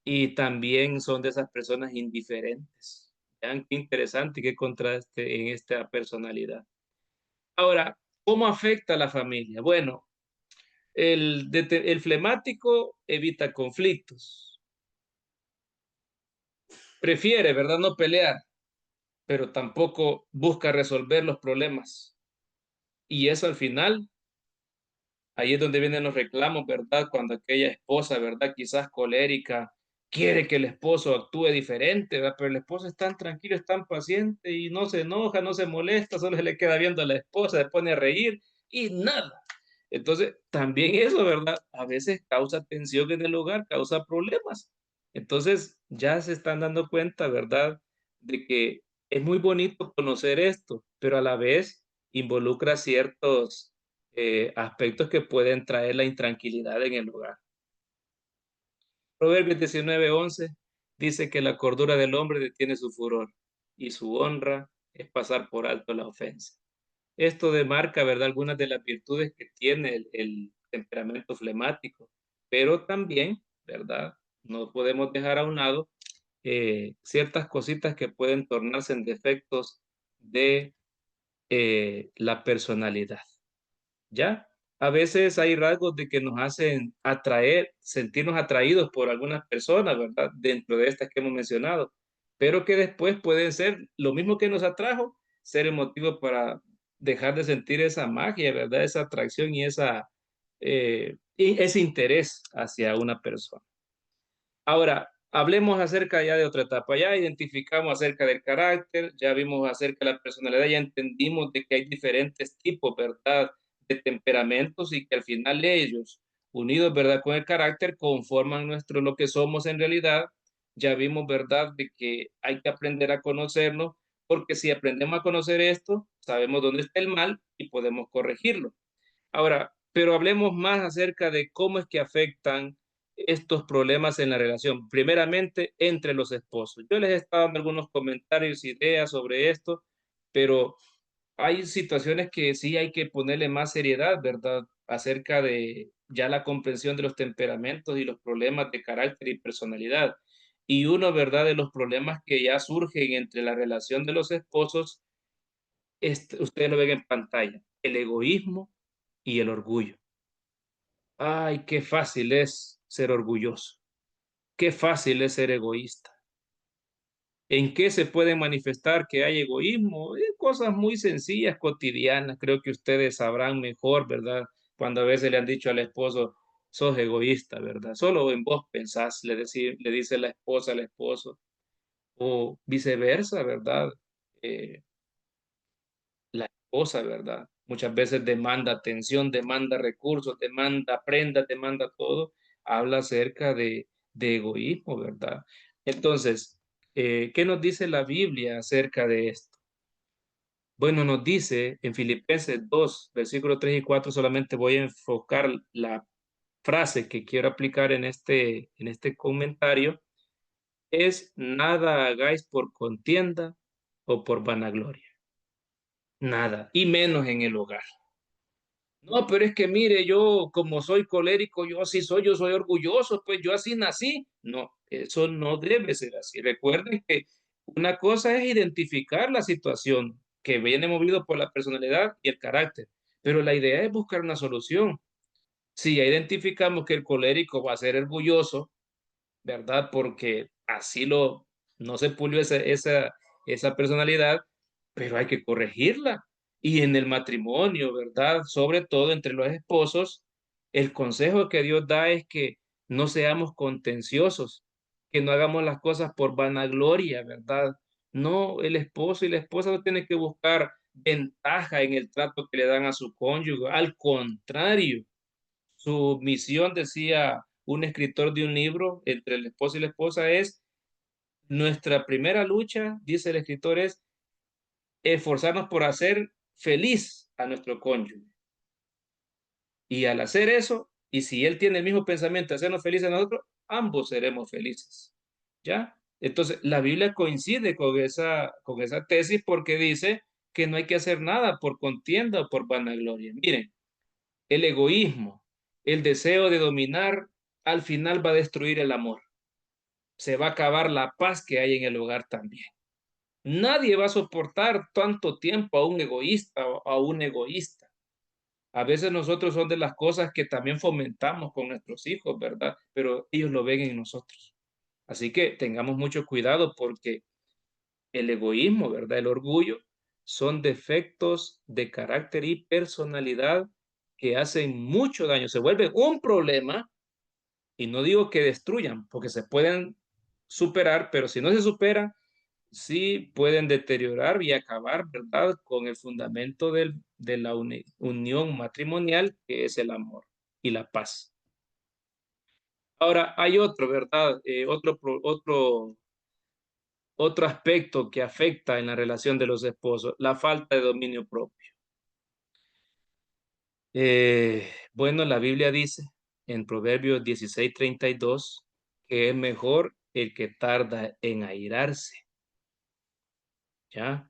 y también son de esas personas indiferentes. Vean qué interesante y qué contraste en esta personalidad. Ahora, ¿cómo afecta a la familia? Bueno, el flemático evita conflictos, prefiere, ¿verdad? No pelear, pero tampoco busca resolver los problemas. Y eso al final, ahí es donde vienen los reclamos, ¿verdad? Cuando aquella esposa, ¿verdad? Quizás colérica, quiere que el esposo actúe diferente, ¿verdad? Pero el esposo es tan tranquilo, es tan paciente y no se enoja, no se molesta, solo se le queda viendo a la esposa, se pone a reír y nada. Entonces, también eso, ¿verdad? A veces causa tensión en el hogar, causa problemas. Entonces, ya se están dando cuenta, ¿verdad? De que es muy bonito conocer esto, pero a la vez involucra ciertos aspectos que pueden traer la intranquilidad en el hogar. Proverbios 19:11 dice que la cordura del hombre detiene su furor y su honra es pasar por alto la ofensa. Esto demarca, ¿verdad?, algunas de las virtudes que tiene el temperamento flemático, pero también, ¿verdad? No podemos dejar a un lado ciertas cositas que pueden tornarse en defectos de la personalidad, ¿ya? A veces hay rasgos de que nos hacen atraer, sentirnos atraídos por algunas personas, ¿verdad? Dentro de estas que hemos mencionado, pero que después pueden ser lo mismo que nos atrajo, ser el motivo para dejar de sentir esa magia, ¿verdad? Esa atracción y ese interés hacia una persona. Ahora, hablemos acerca ya de otra etapa. Ya identificamos acerca del carácter, ya vimos acerca de la personalidad, ya entendimos de que hay diferentes tipos, ¿verdad? De temperamentos y que al final ellos, unidos, ¿verdad? Con el carácter, conforman lo que somos en realidad. Ya vimos, ¿verdad? De que hay que aprender a conocernos, porque si aprendemos a conocer esto, sabemos dónde está el mal y podemos corregirlo. Ahora, pero hablemos más acerca de cómo es que afectan estos problemas en la relación, primeramente entre los esposos. Yo les he estado dando algunos comentarios, ideas sobre esto, pero hay situaciones que sí hay que ponerle más seriedad, ¿verdad? Acerca de ya la comprensión de los temperamentos y los problemas de carácter y personalidad. Y uno, ¿verdad? De los problemas que ya surgen entre la relación de los esposos, ustedes lo ven en pantalla, el egoísmo y el orgullo. Ay, qué fácil es ser orgulloso, qué fácil es ser egoísta. ¿En qué se puede manifestar que hay egoísmo? En cosas muy sencillas, cotidianas. Creo que ustedes sabrán mejor, ¿verdad? Cuando a veces le han dicho al esposo, sos egoísta, ¿verdad? Solo en vos pensás, le dice la esposa al esposo, o viceversa, ¿verdad? Eh, la esposa, ¿verdad? Muchas veces demanda atención, demanda recursos, demanda prendas, demanda todo. Habla acerca de egoísmo, ¿verdad? Entonces, ¿qué nos dice la Biblia acerca de esto? Bueno, nos dice en Filipenses 2, versículos 3 y 4, solamente voy a enfocar la frase que quiero aplicar en este comentario, es nada hagáis por contienda o por vanagloria, nada, y menos en el hogar. No, pero es que mire, yo como soy colérico, yo así soy, yo soy orgulloso, pues yo así nací. No, eso no debe ser así. Recuerden que una cosa es identificar la situación que viene movido por la personalidad y el carácter, pero la idea es buscar una solución. Si ya identificamos que el colérico va a ser orgulloso, ¿verdad? Porque no se pulió esa personalidad, pero hay que corregirla. Y en el matrimonio, ¿verdad? Sobre todo entre los esposos, el consejo que Dios da es que no seamos contenciosos, que no hagamos las cosas por vanagloria, ¿verdad? No, el esposo y la esposa no tienen que buscar ventaja en el trato que le dan a su cónyuge. Al contrario, su misión, decía un escritor de un libro entre el esposo y la esposa, es nuestra primera lucha, dice el escritor, es esforzarnos por hacer feliz a nuestro cónyuge. Y al hacer eso, y si él tiene el mismo pensamiento de hacernos felices a nosotros, ambos seremos felices. ¿Ya? Entonces, la Biblia coincide con esa tesis porque dice que no hay que hacer nada por contienda o por vanagloria. Miren, el egoísmo, el deseo de dominar, al final va a destruir el amor. Se va a acabar la paz que hay en el hogar también. Nadie va a soportar tanto tiempo a un egoísta o a un egoísta. A veces nosotros son de las cosas que también fomentamos con nuestros hijos, ¿verdad? Pero ellos lo ven en nosotros. Así que tengamos mucho cuidado porque el egoísmo, ¿verdad? El orgullo son defectos de carácter y personalidad que hacen mucho daño. Se vuelven un problema y no digo que destruyan, porque se pueden superar, pero si no se superan, sí pueden deteriorar y acabar, ¿verdad? Con el fundamento de la unión matrimonial, que es el amor y la paz. Ahora, hay otro, ¿verdad? Otro aspecto que afecta en la relación de los esposos, la falta de dominio propio. Bueno, la Biblia dice en Proverbios 16:32 que es mejor el que tarda en airarse, ¿ya?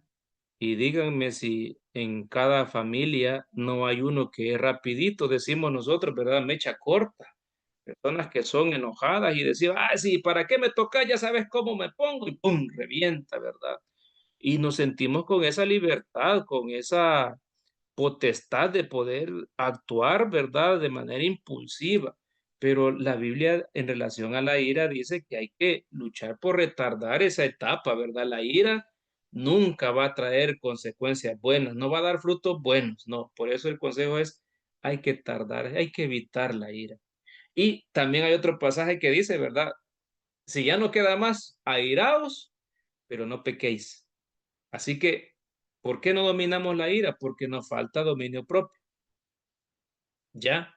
Y díganme si en cada familia no hay uno que es rapidito, decimos nosotros, ¿verdad? Mecha corta. Personas que son enojadas y decían, ah, sí, ¿para qué me toca? Ya sabes cómo me pongo y ¡pum! Revienta, ¿verdad? y nos sentimos con esa libertad, con esa potestad de poder actuar, ¿verdad? De manera impulsiva. Pero la Biblia en relación a la ira dice que hay que luchar por retardar esa etapa, ¿verdad? La ira nunca va a traer consecuencias buenas, no va a dar frutos buenos, no. Por eso el consejo es, hay que tardar, hay que evitar la ira. Y también hay otro pasaje que dice, ¿verdad? Si ya no queda más, airaos, pero no pequéis. Así que, ¿por qué no dominamos la ira? Porque nos falta dominio propio. Ya,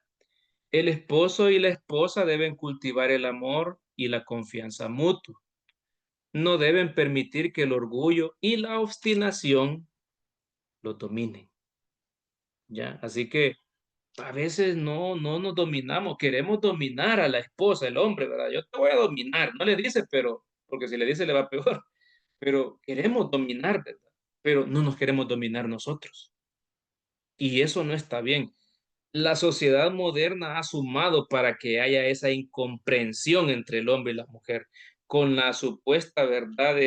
el esposo y la esposa deben cultivar el amor y la confianza mutua. No deben permitir que el orgullo y la obstinación lo dominen. Ya, así que a veces no nos dominamos, queremos dominar a la esposa, el hombre, ¿verdad? Yo te voy a dominar, no le dice, pero, porque si le dice le va peor, pero queremos dominar, ¿verdad? Pero no nos queremos dominar nosotros. Y eso no está bien. La sociedad moderna ha sumado para que haya esa incomprensión entre el hombre y la mujer, con la supuesta verdad,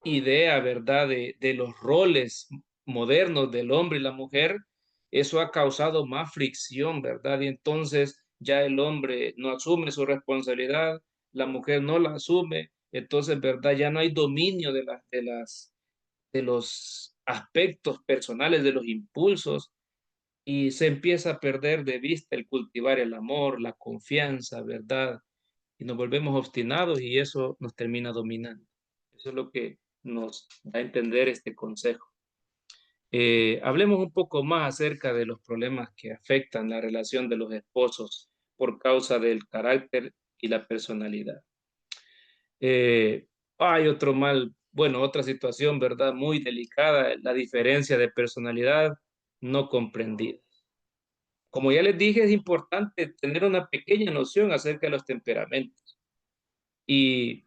idea, verdad, de los roles modernos del hombre y la mujer. Eso ha causado más fricción, verdad, y entonces ya el hombre no asume su responsabilidad, la mujer no la asume, entonces, verdad, ya no hay dominio de los aspectos personales, de los impulsos, y se empieza a perder de vista el cultivar el amor, la confianza, ¿verdad? Y nos volvemos obstinados y eso nos termina dominando. Eso es lo que nos da a entender este consejo. Hablemos un poco más acerca de los problemas que afectan la relación de los esposos por causa del carácter y la personalidad. Hay otro mal, bueno, otra situación, ¿verdad? Muy delicada, la diferencia de personalidad no comprendida. Como ya les dije, es importante tener una pequeña noción acerca de los temperamentos. Y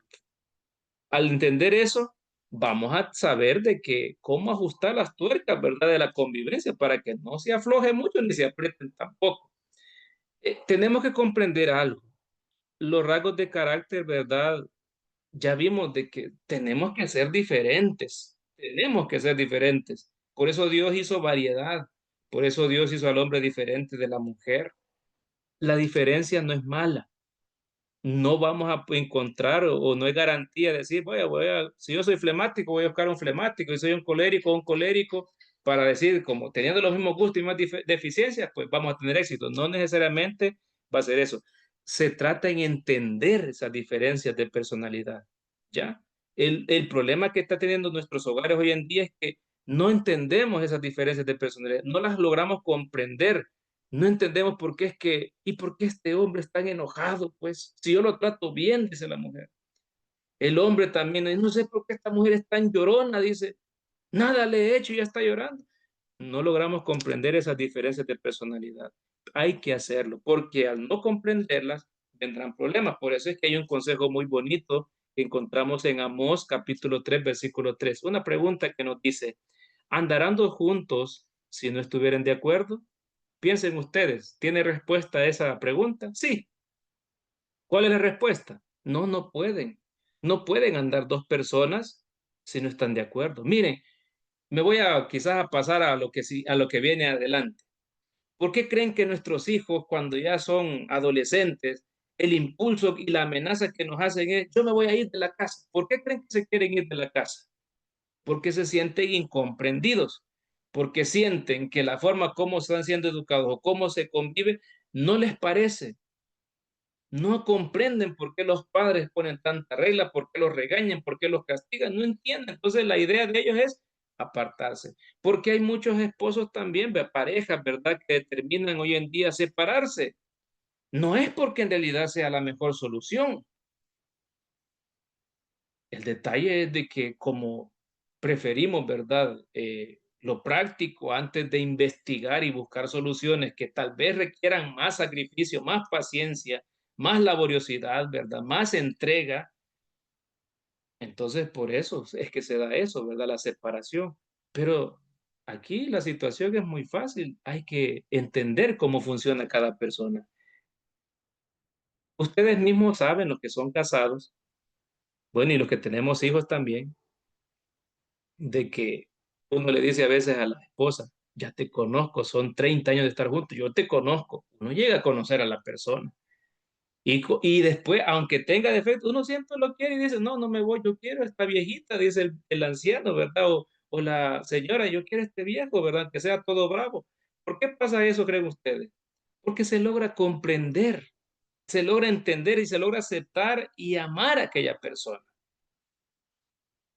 al entender eso, vamos a saber de que cómo ajustar las tuercas, ¿verdad? De la convivencia para que no se afloje mucho ni se aprieten tampoco. Tenemos que comprender algo. Los rasgos de carácter, ¿verdad? Ya vimos de que tenemos que ser diferentes. Tenemos que ser diferentes. Por eso Dios hizo variedad. Por eso Dios hizo al hombre diferente de la mujer. La diferencia no es mala. No vamos a encontrar o no hay garantía de decir, si yo soy flemático, voy a buscar un flemático, y soy un colérico, para decir, como teniendo los mismos gustos y más deficiencias, pues vamos a tener éxito. No necesariamente va a ser eso. Se trata en entender esas diferencias de personalidad, ¿ya? El problema que está teniendo nuestros hogares hoy en día es que no entendemos esas diferencias de personalidad, no las logramos comprender, no entendemos por qué es que, ¿y por qué este hombre es tan enojado? Pues si yo lo trato bien, dice la mujer. El hombre también, no sé por qué esta mujer es tan llorona, dice, nada le he hecho y ya está llorando. No logramos comprender esas diferencias de personalidad. Hay que hacerlo, porque al no comprenderlas, vendrán problemas. Por eso es que hay un consejo muy bonito que encontramos en Amós capítulo 3, versículo 3. Una pregunta que nos dice, ¿andarán dos juntos si no estuvieran de acuerdo? Piensen ustedes, ¿tiene respuesta a esa pregunta? Sí. ¿Cuál es la respuesta? No, no pueden. No pueden andar dos personas si no están de acuerdo. Miren, me voy a quizás a pasar a lo que sí, a lo que viene adelante. ¿Por qué creen que nuestros hijos, cuando ya son adolescentes, el impulso y la amenaza que nos hacen es, yo me voy a ir de la casa? ¿Por qué creen que se quieren ir de la casa? Porque se sienten incomprendidos, porque sienten que la forma como están siendo educados o cómo se convive no les parece, no comprenden por qué los padres ponen tanta regla, por qué los regañan, por qué los castigan, no entienden. Entonces la idea de ellos es apartarse, porque hay muchos esposos también, parejas, ¿verdad?, que determinan hoy en día separarse. No es porque en realidad sea la mejor solución. El detalle es de que como preferimos, ¿verdad? Lo práctico antes de investigar y buscar soluciones que tal vez requieran más sacrificio, más paciencia, más laboriosidad, ¿verdad? Más entrega. Entonces, por eso es que se da eso, ¿verdad? La separación. Pero aquí la situación es muy fácil. Hay que entender cómo funciona cada persona. Ustedes mismos saben, los que son casados, bueno, y los que tenemos hijos también, de que uno le dice a veces a la esposa, ya te conozco, son 30 años de estar juntos, yo te conozco. Uno llega a conocer a la persona. Y después, aunque tenga defectos, uno siempre lo quiere y dice, no, no me voy, yo quiero a esta viejita, dice el anciano, ¿verdad? O la señora, yo quiero a este viejo, ¿verdad? Que sea todo bravo. ¿Por qué pasa eso, creen ustedes? Porque se logra comprender, se logra entender y se logra aceptar y amar a aquella persona.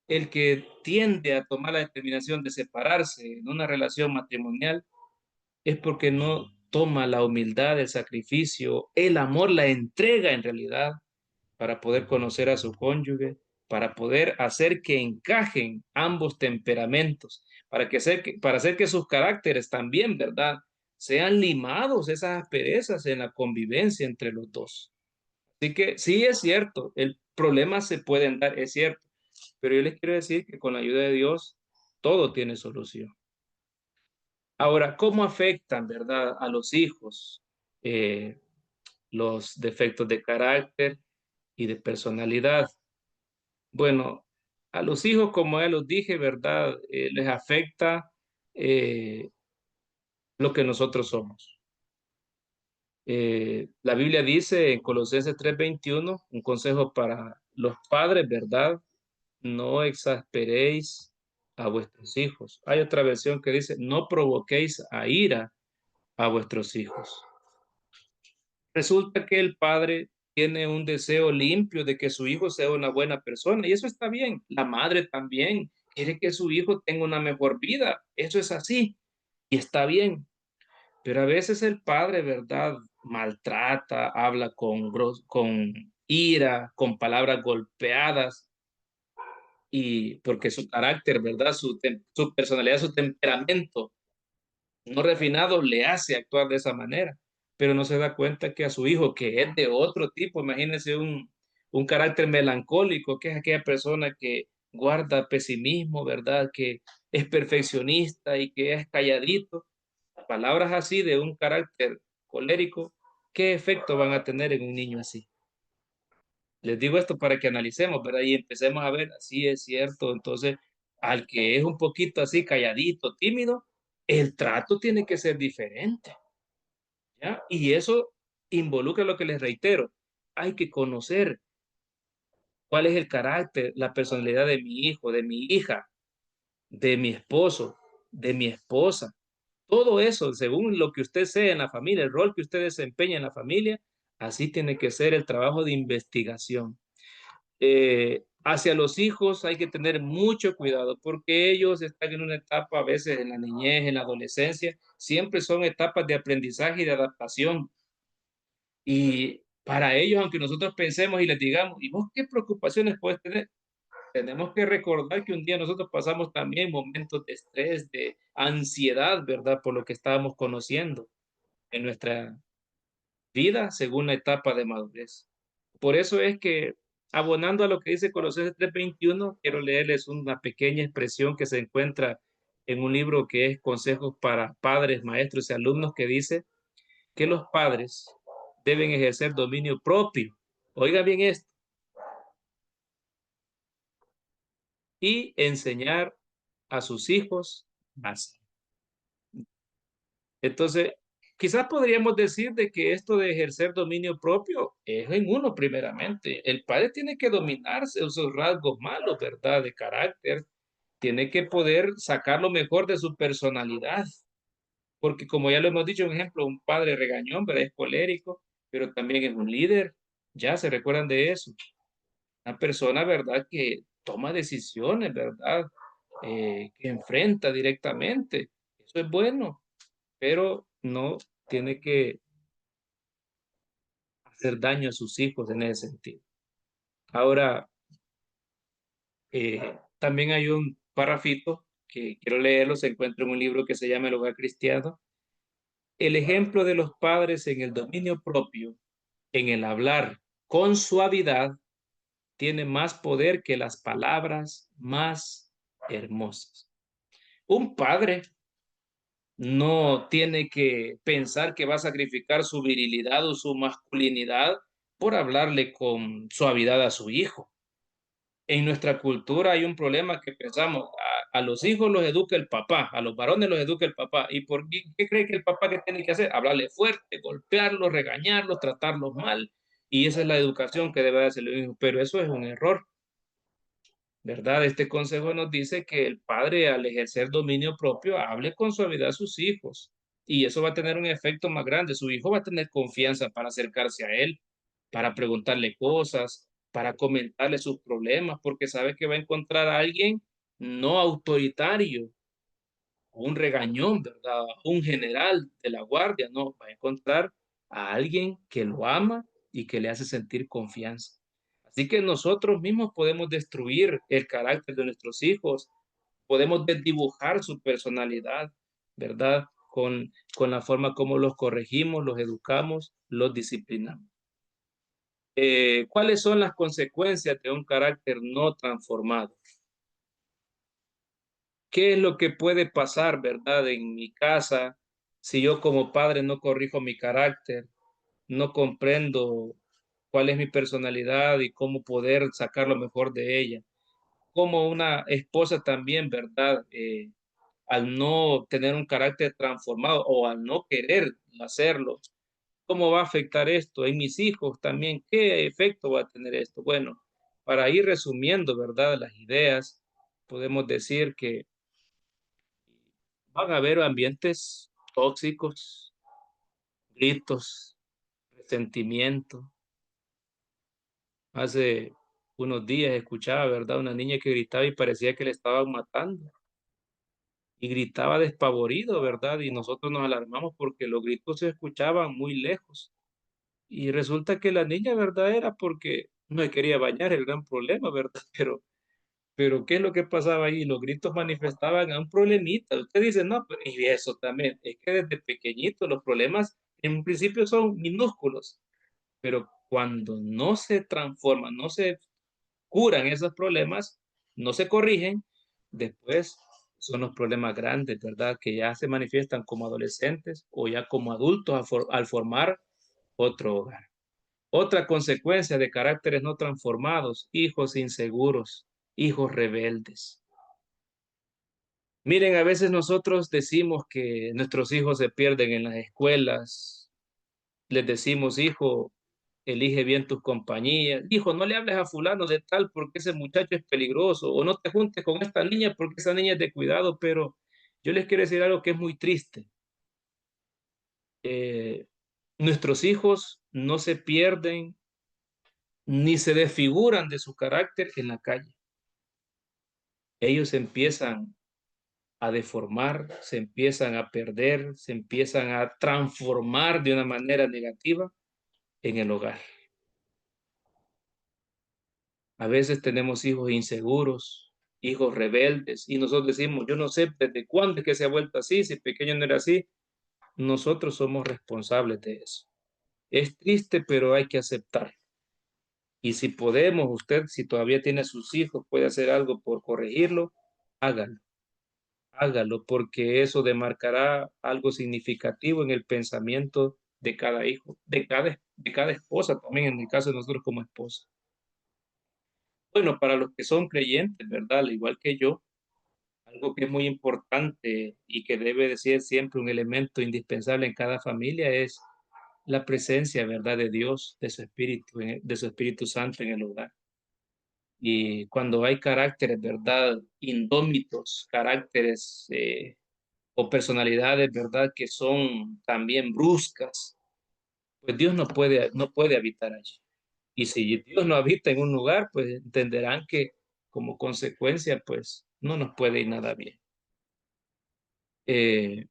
El que tiende a tomar la determinación de separarse en una relación matrimonial es porque no toma la humildad, el sacrificio, el amor, la entrega en realidad para poder conocer a su cónyuge, para poder hacer que encajen ambos temperamentos, para hacer que sus caracteres también, ¿verdad? Sean limados esas asperezas en la convivencia entre los dos. Así que sí es cierto, el problema se pueden dar, es cierto, pero yo les quiero decir que con la ayuda de Dios todo tiene solución. Ahora, ¿cómo afectan, verdad, a los hijos eh, los defectos de carácter y de personalidad? Bueno, a los hijos, como ya los dije, ¿verdad? Les afecta eh, lo que nosotros somos. La Biblia dice en Colosenses 3:21, un consejo para los padres, ¿verdad? No exasperéis a vuestros hijos. Hay otra versión que dice, no provoquéis a ira a vuestros hijos. Resulta que el padre tiene un deseo limpio de que su hijo sea una buena persona y eso está bien. La madre también quiere que su hijo tenga una mejor vida. Eso es así y está bien. Pero a veces el padre, ¿verdad? Maltrata, habla con ira, con palabras golpeadas y porque su carácter, ¿verdad? Su personalidad, su temperamento no refinado le hace actuar de esa manera, pero no se da cuenta que a su hijo, que es de otro tipo, imagínense un carácter melancólico, que es aquella persona que guarda pesimismo, ¿verdad? Que es perfeccionista y que es calladito. Palabras así de un carácter colérico, ¿qué efecto van a tener en un niño así? Les digo esto para que analicemos, ¿verdad? Y empecemos a ver, así es cierto. Entonces, al que es un poquito así calladito, tímido, el trato tiene que ser diferente, ¿ya? Y eso involucra lo que les reitero. Hay que conocer cuál es el carácter, la personalidad de mi hijo, de mi hija, de mi esposo, de mi esposa. Todo eso, según lo que usted sea en la familia, el rol que usted desempeña en la familia, así tiene que ser el trabajo de investigación. Hacia los hijos hay que tener mucho cuidado porque ellos están en una etapa, a veces en la niñez, en la adolescencia, siempre son etapas de aprendizaje y de adaptación. Y para ellos, aunque nosotros pensemos y les digamos, ¿y vos qué preocupaciones puedes tener? Tenemos que recordar que un día nosotros pasamos también momentos de estrés, de ansiedad, ¿verdad? Por lo que estábamos conociendo en nuestra vida según la etapa de madurez. Por eso es que, abonando a lo que dice Colosenses 3:21, quiero leerles una pequeña expresión que se encuentra en un libro que es Consejos para Padres, Maestros y Alumnos, que dice que los padres deben ejercer dominio propio. Oiga bien esto, y enseñar a sus hijos así. Entonces, quizás podríamos decir de que esto de ejercer dominio propio es en uno primeramente. El padre tiene que dominarse esos rasgos malos, ¿verdad? De carácter. Tiene que poder sacar lo mejor de su personalidad. Porque como ya lo hemos dicho, un ejemplo, un padre regañón, ¿verdad? Es colérico, pero también es un líder. Ya se recuerdan de eso. Una persona, ¿verdad? Que toma decisiones, ¿verdad? Que enfrenta directamente. Eso es bueno, pero no tiene que hacer daño a sus hijos en ese sentido. Ahora, también hay un parrafito que quiero leerlo, se encuentra en un libro que se llama El Hogar Cristiano. El ejemplo de los padres en el dominio propio, en el hablar con suavidad, tiene más poder que las palabras más hermosas. Un padre no tiene que pensar que va a sacrificar su virilidad o su masculinidad por hablarle con suavidad a su hijo. En nuestra cultura hay un problema que pensamos, a los hijos los educa el papá, a los varones los educa el papá. ¿Y por qué cree que el papá que tiene que hacer? Hablarle fuerte, golpearlos, regañarlos, tratarlos mal. Y esa es la educación que debe hacer el hijo. Pero eso es un error, ¿verdad? Este consejo nos dice que el padre, al ejercer dominio propio, hable con suavidad a sus hijos. Y eso va a tener un efecto más grande. Su hijo va a tener confianza para acercarse a él, para preguntarle cosas, para comentarle sus problemas, porque sabe que va a encontrar a alguien no autoritario, un regañón, ¿verdad? Un general de la guardia, no, va a encontrar a alguien que lo ama y que le hace sentir confianza. Así que nosotros mismos podemos destruir el carácter de nuestros hijos, podemos desdibujar su personalidad, ¿verdad? Con la forma como los corregimos, los educamos, los disciplinamos. ¿Cuáles son las consecuencias de un carácter no transformado? ¿Qué es lo que puede pasar, verdad, en mi casa si yo como padre no corrijo mi carácter, no comprendo cuál es mi personalidad y cómo poder sacar lo mejor de ella? Como una esposa también, ¿verdad? Al no tener un carácter transformado o al no querer hacerlo, ¿cómo va a afectar esto en mis hijos también? ¿Qué efecto va a tener esto? Bueno, para ir resumiendo, ¿verdad? Las ideas, podemos decir que van a haber ambientes tóxicos, gritos, resentimiento. Hace unos días escuchaba, ¿verdad? Una niña que gritaba y parecía que le estaban matando. Y gritaba despavorido, ¿verdad? Y nosotros nos alarmamos porque los gritos se escuchaban muy lejos. Y resulta que la niña, ¿verdad? Era porque no se quería bañar, el gran problema, ¿verdad? Pero ¿qué es lo que pasaba ahí? Los gritos manifestaban a un problemita. Usted dice, no, y eso también, es que desde pequeñito los problemas en un principio son minúsculos, pero cuando no se transforman, no se curan esos problemas, no se corrigen, después son los problemas grandes, ¿verdad? Que ya se manifiestan como adolescentes o ya como adultos al formar otro hogar. Otra consecuencia de caracteres no transformados, hijos inseguros, hijos rebeldes. Miren, a veces nosotros decimos que nuestros hijos se pierden en las escuelas, les decimos, hijo, elige bien tus compañías, hijo, no le hables a fulano de tal porque ese muchacho es peligroso, o no te juntes con esta niña porque esa niña es de cuidado, pero yo les quiero decir algo que es muy triste. Eh, Nuestros hijos no se pierden ni se desfiguran de su carácter en la calle. Ellos empiezan a deformar, se empiezan a perder, se empiezan a transformar de una manera negativa en el hogar. A veces tenemos hijos inseguros, hijos rebeldes, y nosotros decimos, yo no sé desde cuándo es que se ha vuelto así, si pequeño no era así. Nosotros somos responsables de eso. Es triste, pero hay que aceptar. Y si podemos, usted, si todavía tiene a sus hijos, puede hacer algo por corregirlo, hágalo. Hágalo, porque eso demarcará algo significativo en el pensamiento de cada hijo, de cada esposa, también en el caso de nosotros como esposa. Bueno, para los que son creyentes, ¿verdad? Al igual que yo, algo que es muy importante y que debe de ser siempre un elemento indispensable en cada familia es la presencia, ¿verdad? De Dios, de su Espíritu, de su Espíritu Santo en el hogar. Y cuando hay caracteres, ¿verdad? Indómitos, caracteres o personalidades, ¿verdad? Que son también bruscas, pues Dios no puede habitar allí. Y si Dios no habita en un lugar, pues entenderán que como consecuencia, pues no nos puede ir nada bien. Eh,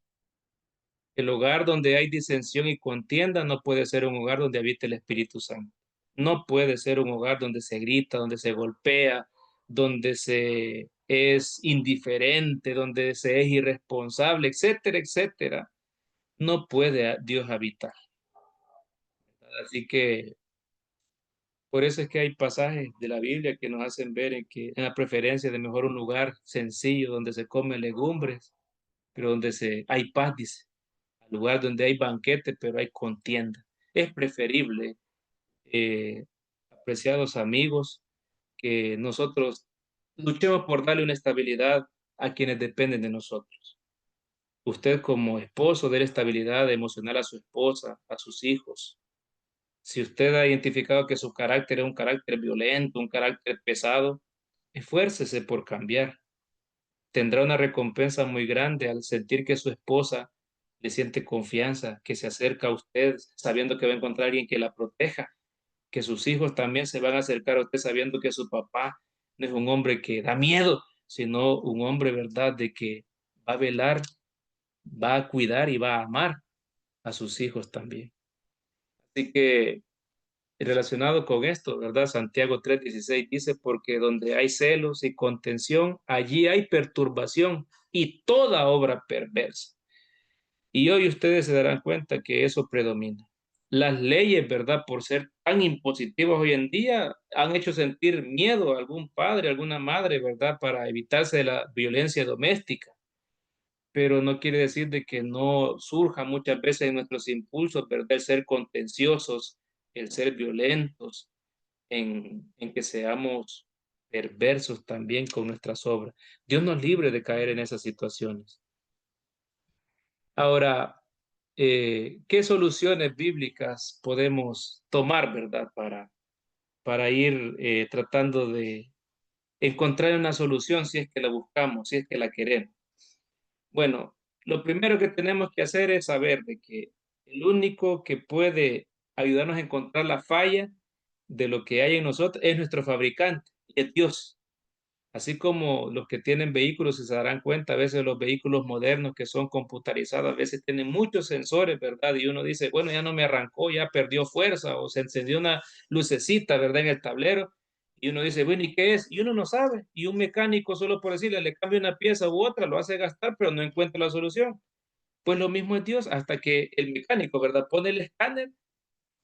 el hogar donde hay disensión y contienda no puede ser un hogar donde habite el Espíritu Santo. No puede ser un hogar donde se grita, donde se golpea, donde se es indiferente, donde se es irresponsable, etcétera, etcétera. No puede Dios habitar. Así que por eso es que hay pasajes de la Biblia que nos hacen ver en la preferencia de mejor un lugar sencillo donde se come legumbres, pero donde hay paz, dice, al lugar donde hay banquete, pero hay contienda. Es preferible, apreciados amigos, que nosotros luchemos por darle una estabilidad a quienes dependen de nosotros. Usted como esposo, dé estabilidad emocional a su esposa, a sus hijos. Si usted ha identificado que su carácter es un carácter violento, un carácter pesado, esfuércese por cambiar. Tendrá una recompensa muy grande al sentir que su esposa le siente confianza, que se acerca a usted sabiendo que va a encontrar a alguien que la proteja, que sus hijos también se van a acercar a usted sabiendo que su papá no es un hombre que da miedo, sino un hombre, ¿verdad?, de que va a velar, va a cuidar y va a amar a sus hijos también. Así que relacionado con esto, ¿verdad? Santiago 3:16 dice, porque donde hay celos y contención, allí hay perturbación y toda obra perversa. Y hoy ustedes se darán cuenta que eso predomina. Las leyes, ¿verdad? Por ser tan impositivas hoy en día, han hecho sentir miedo a algún padre, a alguna madre, ¿verdad? Para evitarse de la violencia doméstica. Pero no quiere decir de que no surja muchas veces en nuestros impulsos, ¿verdad? El ser contenciosos, el ser violentos, en que seamos perversos también con nuestras obras. Dios nos libre de caer en esas situaciones. Ahora, ¿qué soluciones bíblicas podemos tomar, verdad, para ir tratando de encontrar una solución si es que la buscamos, si es que la queremos? Bueno, lo primero que tenemos que hacer es saber de que el único que puede ayudarnos a encontrar la falla de lo que hay en nosotros es nuestro fabricante, y es Dios. Así como los que tienen vehículos se darán cuenta, a veces los vehículos modernos que son computarizados, a veces tienen muchos sensores, ¿verdad? Y uno dice, bueno, ya no me arrancó, ya perdió fuerza o se encendió una lucecita, ¿verdad? En el tablero. Y uno dice, bueno, ¿y qué es? Y uno no sabe. Y un mecánico, solo por decirle, le cambia una pieza u otra, lo hace gastar, pero no encuentra la solución. Pues lo mismo es Dios, hasta que el mecánico, ¿verdad? Pone el escáner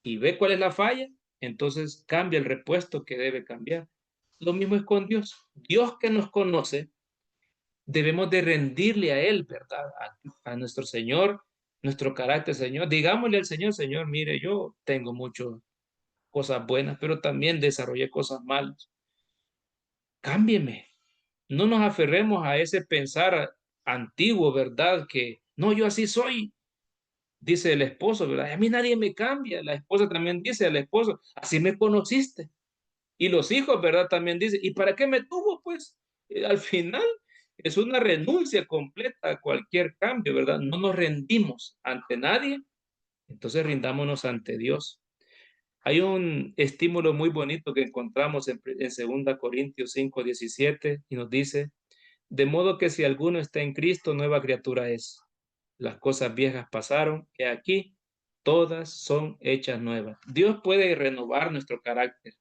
y ve cuál es la falla, entonces cambia el repuesto que debe cambiar. Lo mismo es con Dios. Dios que nos conoce, debemos de rendirle a Él, ¿verdad? A nuestro Señor, nuestro carácter, Señor. Digámosle al Señor, Señor, mire, yo tengo muchas cosas buenas, pero también desarrollé cosas malas. Cámbieme. No nos aferremos a ese pensar antiguo, ¿verdad? Que no, yo así soy, dice el esposo, ¿verdad? A mí nadie me cambia. La esposa también dice al esposo, así me conociste. Y los hijos, ¿verdad? También dicen, ¿y para qué me tuvo? Pues al final es una renuncia completa a cualquier cambio, ¿verdad? No nos rendimos ante nadie, entonces rindámonos ante Dios. Hay un estímulo muy bonito que encontramos en 2 Corintios 5:17 y nos dice, de modo que si alguno está en Cristo, nueva criatura es. Las cosas viejas pasaron y aquí todas son hechas nuevas. Dios puede renovar nuestro carácter,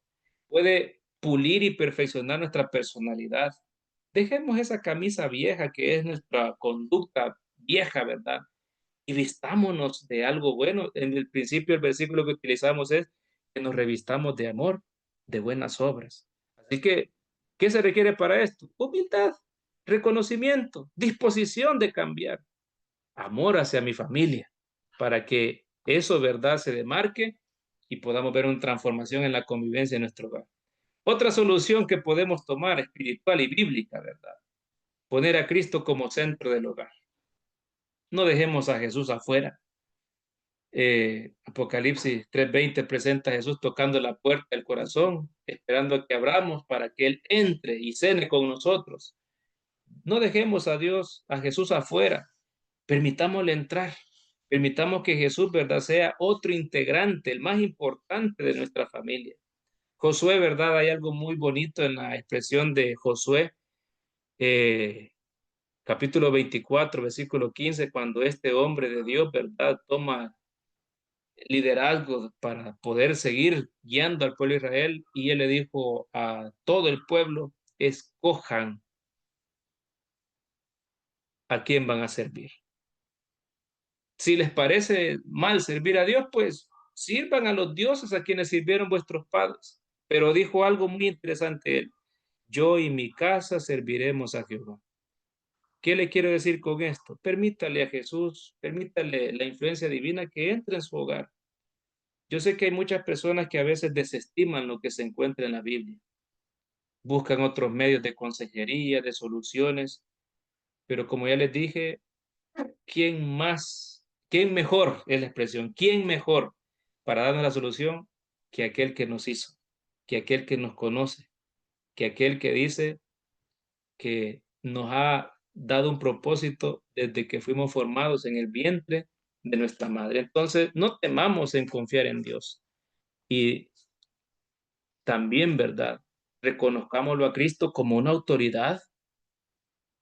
puede pulir y perfeccionar nuestra personalidad. Dejemos esa camisa vieja que es nuestra conducta vieja, ¿verdad? Y vistámonos de algo bueno. En el principio, el versículo que utilizamos es que nos revistamos de amor, de buenas obras. Así que, ¿qué se requiere para esto? Humildad, reconocimiento, disposición de cambiar, amor hacia mi familia, para que eso, ¿verdad?, se demarque y podamos ver una transformación en la convivencia en nuestro hogar. Otra solución que podemos tomar espiritual y bíblica, ¿verdad? Poner a Cristo como centro del hogar. No dejemos a Jesús afuera. Apocalipsis 3:20 presenta a Jesús tocando la puerta del corazón, esperando a que abramos para que Él entre y cene con nosotros. No dejemos a Dios, a Jesús afuera. Permitámosle entrar. Permitamos que Jesús, ¿verdad?, sea otro integrante, el más importante de nuestra familia. Josué, ¿verdad? Hay algo muy bonito en la expresión de Josué, eh, capítulo 24, versículo 15, cuando este hombre de Dios, ¿verdad?, toma liderazgo para poder seguir guiando al pueblo de Israel y él le dijo a todo el pueblo, escojan a quién van a servir. Si les parece mal servir a Dios, pues sirvan a los dioses a quienes sirvieron vuestros padres. Pero dijo algo muy interesante él, yo y mi casa serviremos a Jehová. ¿Qué le quiero decir con esto? Permítale a Jesús, permítale la influencia divina que entre en su hogar. Yo sé que hay muchas personas que a veces desestiman lo que se encuentra en la Biblia. buscan otros medios de consejería, de soluciones, pero como ya les dije, quién mejor es la expresión, quién mejor para darnos la solución que aquel que nos hizo, que aquel que nos conoce, que aquel que dice que nos ha dado un propósito desde que fuimos formados en el vientre de nuestra madre. Entonces, no temamos en confiar en Dios. Y también, ¿verdad? Reconozcámoslo a Cristo como una autoridad,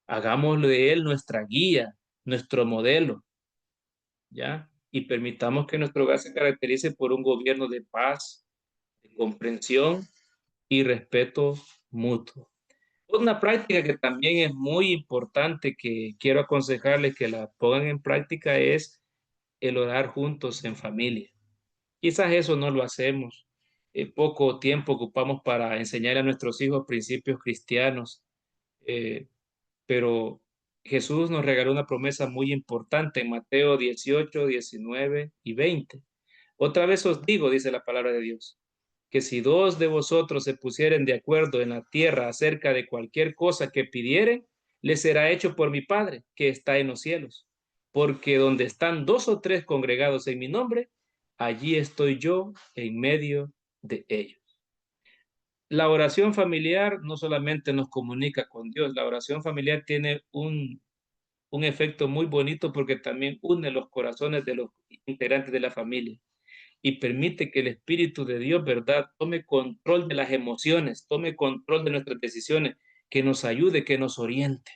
hagámoslo de Él nuestra guía, nuestro modelo, ¿ya? Y permitamos que nuestro hogar se caracterice por un gobierno de paz, de comprensión y respeto mutuo. Una práctica que también es muy importante que quiero aconsejarles que la pongan en práctica es el orar juntos en familia. Quizás eso no lo hacemos. Poco tiempo ocupamos para enseñar a nuestros hijos principios cristianos, eh, pero Jesús nos regaló una promesa muy importante en Mateo 18, 19 y 20. Otra vez os digo, dice la palabra de Dios, que si dos de vosotros se pusieren de acuerdo en la tierra acerca de cualquier cosa que pidieren, les será hecho por mi Padre que está en los cielos. Porque donde están dos o tres congregados en mi nombre, allí estoy yo en medio de ellos. La oración familiar no solamente nos comunica con Dios, la oración familiar tiene un efecto muy bonito porque también une los corazones de los integrantes de la familia y permite que el Espíritu de Dios, ¿verdad?, tome control de las emociones, tome control de nuestras decisiones, que nos ayude, que nos oriente.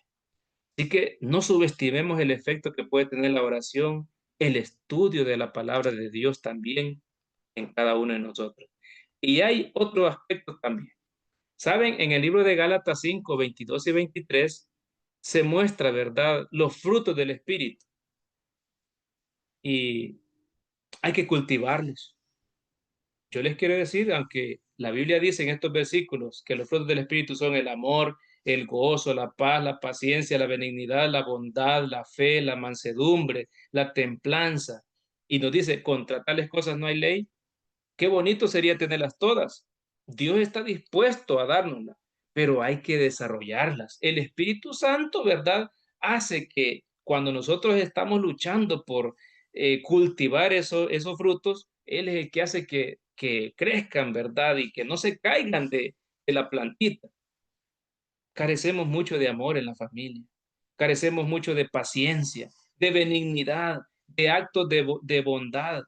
Así que no subestimemos el efecto que puede tener la oración, el estudio de la palabra de Dios también en cada uno de nosotros. Y hay otro aspecto también. Saben, en el libro de Gálatas 5, 22 y 23 se muestra, ¿verdad?, los frutos del Espíritu y hay que cultivarlos. Yo les quiero decir, aunque la Biblia dice en estos versículos que los frutos del Espíritu son el amor, el gozo, la paz, la paciencia, la benignidad, la bondad, la fe, la mansedumbre, la templanza, y nos dice, contra tales cosas no hay ley, qué bonito sería tenerlas todas. Dios está dispuesto a dárnoslas, pero hay que desarrollarlas. El Espíritu Santo, ¿verdad? Hace que cuando nosotros estamos luchando por cultivar esos frutos, Él es el que hace que crezcan, ¿verdad? Y que no se caigan de la plantita. Carecemos mucho de amor en la familia, carecemos mucho de paciencia, de benignidad, de actos de bondad.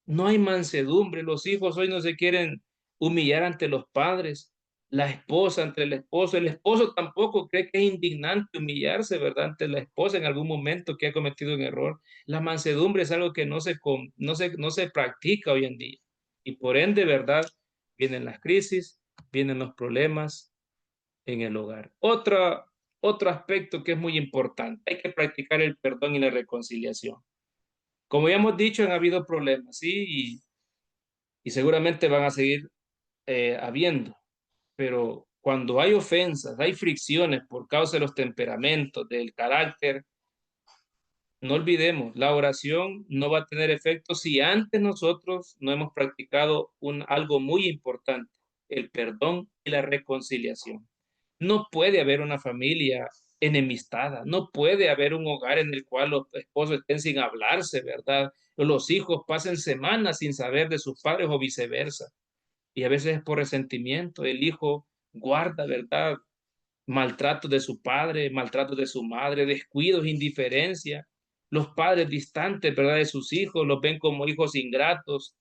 No hay mansedumbre, los hijos hoy no se quieren humillar ante los padres, la esposa ante el esposo tampoco cree que es indignante humillarse, ¿verdad? Ante la esposa en algún momento que ha cometido un error. La mansedumbre es algo que no se practica hoy en día. Y por ende, ¿verdad? Vienen las crisis, vienen los problemas en el hogar. Otro aspecto que es muy importante, hay que practicar el perdón y la reconciliación. Como ya hemos dicho, han habido problemas, ¿sí? Y seguramente van a seguir habiendo, pero cuando hay ofensas, hay fricciones por causa de los temperamentos, del carácter, no olvidemos, la oración no va a tener efecto si antes nosotros no hemos practicado algo muy importante, el perdón y la reconciliación. No puede haber una familia enemistada, no puede haber un hogar en el cual los esposos estén sin hablarse, ¿verdad? O los hijos pasen semanas sin saber de sus padres o viceversa. Y a veces es por resentimiento, el hijo guarda, ¿verdad? Maltratos de su padre, maltratos de su madre, descuidos, indiferencia. Los padres distantes, ¿verdad? De sus hijos, los ven como hijos ingratos,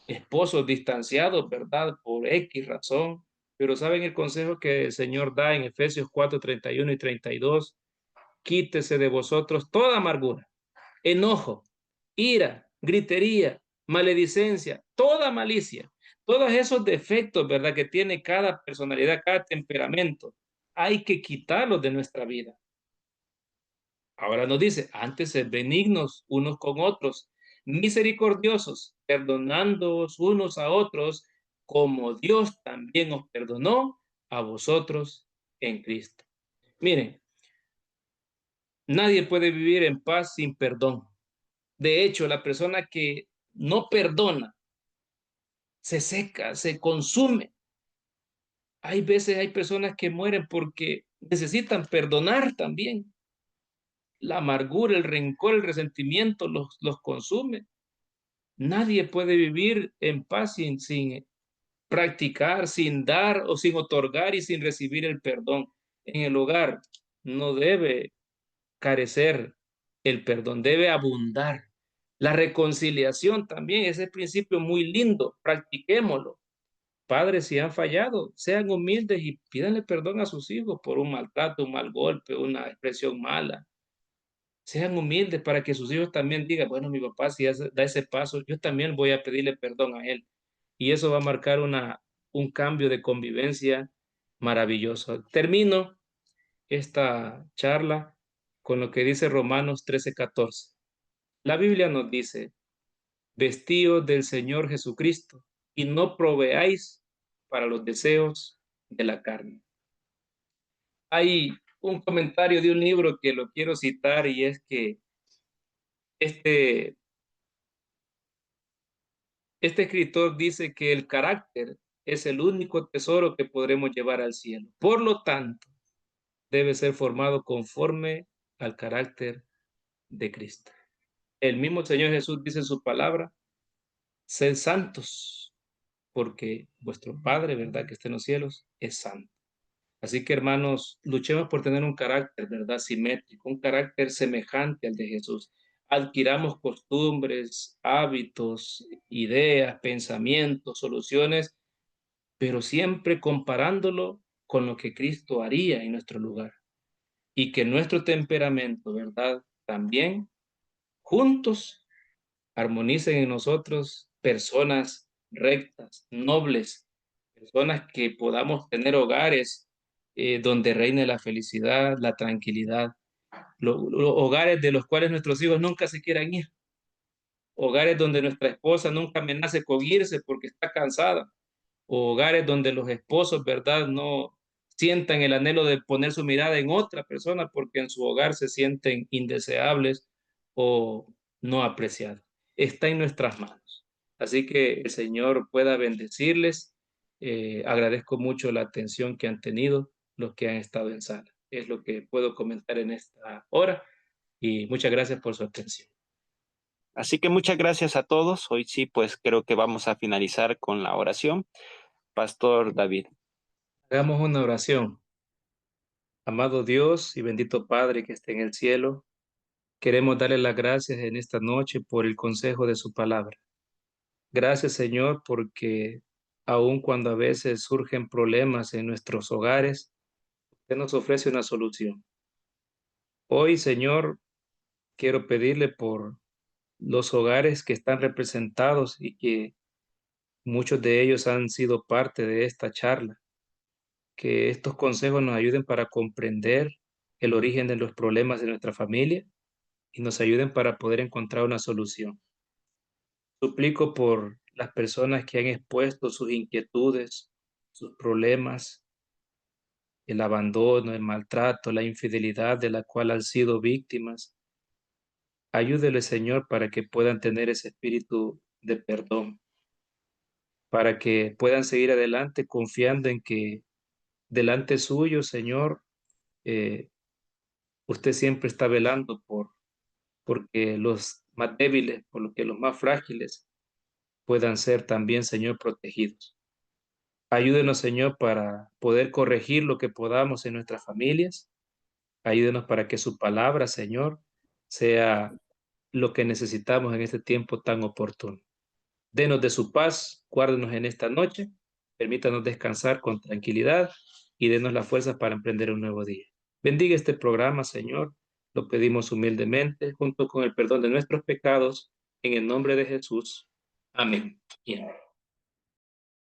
esposos distanciados, ¿verdad? Por X razón. Pero ¿saben el consejo que el Señor da en Efesios 4, 31 y 32? Quítese de vosotros toda amargura, enojo, ira, gritería, maledicencia, toda malicia, todos esos defectos, ¿verdad? Que tiene cada personalidad, cada temperamento, hay que quitarlos de nuestra vida. Ahora nos dice, antes sed benignos unos con otros, misericordiosos, perdonándoos unos a otros, como Dios también os perdonó a vosotros en Cristo. Miren, nadie puede vivir en paz sin perdón. De hecho, la persona que no perdona se seca, se consume. Hay veces hay personas que mueren porque necesitan perdonar también. La amargura, el rencor, el resentimiento los consume. Nadie puede vivir en paz sin practicar, sin dar o sin otorgar y sin recibir el perdón. En el hogar no debe carecer el perdón, debe abundar. La reconciliación también, ese principio muy lindo, practiquémoslo. Padres, si han fallado, sean humildes y pídanle perdón a sus hijos por un maltrato, un mal golpe, una expresión mala. Sean humildes para que sus hijos también digan, bueno, mi papá si da ese paso, yo también voy a pedirle perdón a él. Y eso va a marcar un cambio de convivencia maravilloso. Termino esta charla con lo que dice Romanos 13:14. La Biblia nos dice, vestíos del Señor Jesucristo y no proveáis para los deseos de la carne. Hay un comentario de un libro que lo quiero citar y es que este, este escritor dice que el carácter es el único tesoro que podremos llevar al cielo. Por lo tanto, debe ser formado conforme al carácter de Cristo. El mismo Señor Jesús dice en su palabra, sed santos, porque vuestro Padre, ¿verdad? Que está en los cielos, es santo. Así que, hermanos, luchemos por tener un carácter, ¿verdad? Simétrico, un carácter semejante al de Jesús. Adquiramos costumbres, hábitos, ideas, pensamientos, soluciones, pero siempre comparándolo con lo que Cristo haría en nuestro lugar. Y que nuestro temperamento, ¿verdad? También juntos armonicen en nosotros personas rectas, nobles, personas que podamos tener hogares donde reine la felicidad, la tranquilidad, hogares de los cuales nuestros hijos nunca se quieran ir, hogares donde nuestra esposa nunca amenace con irse porque está cansada, o hogares donde los esposos, ¿verdad?, no sientan el anhelo de poner su mirada en otra persona porque en su hogar se sienten indeseables o no apreciados. Está en nuestras manos. Así que el Señor pueda bendecirles. Agradezco mucho la atención que han tenido los que han estado en sala. Es lo que puedo comentar en esta hora y muchas gracias por su atención. Así que muchas gracias a todos. Hoy sí, pues creo que vamos a finalizar con la oración. Pastor David. Hagamos una oración. Amado Dios y bendito Padre que esté en el cielo, queremos darle las gracias en esta noche por el consejo de su palabra. Gracias, Señor, porque aun cuando a veces surgen problemas en nuestros hogares, usted nos ofrece una solución. Hoy, Señor, quiero pedirle por los hogares que están representados y que muchos de ellos han sido parte de esta charla, que estos consejos nos ayuden para comprender el origen de los problemas de nuestra familia y nos ayuden para poder encontrar una solución. Suplico por las personas que han expuesto sus inquietudes, sus problemas, el abandono, el maltrato, la infidelidad de la cual han sido víctimas. Ayúdele, Señor, para que puedan tener ese espíritu de perdón, para que puedan seguir adelante confiando en que delante suyo, Señor, eh, usted siempre está velando porque los más débiles, por lo que los más frágiles puedan ser también, Señor, protegidos. Ayúdenos, Señor, para poder corregir lo que podamos en nuestras familias. Ayúdenos para que su palabra, Señor, sea lo que necesitamos en este tiempo tan oportuno. Denos de su paz, guárdenos en esta noche, permítanos descansar con tranquilidad y denos la fuerza para emprender un nuevo día. Bendiga este programa, Señor. Lo pedimos humildemente, junto con el perdón de nuestros pecados, en el nombre de Jesús. Amén. Y amén.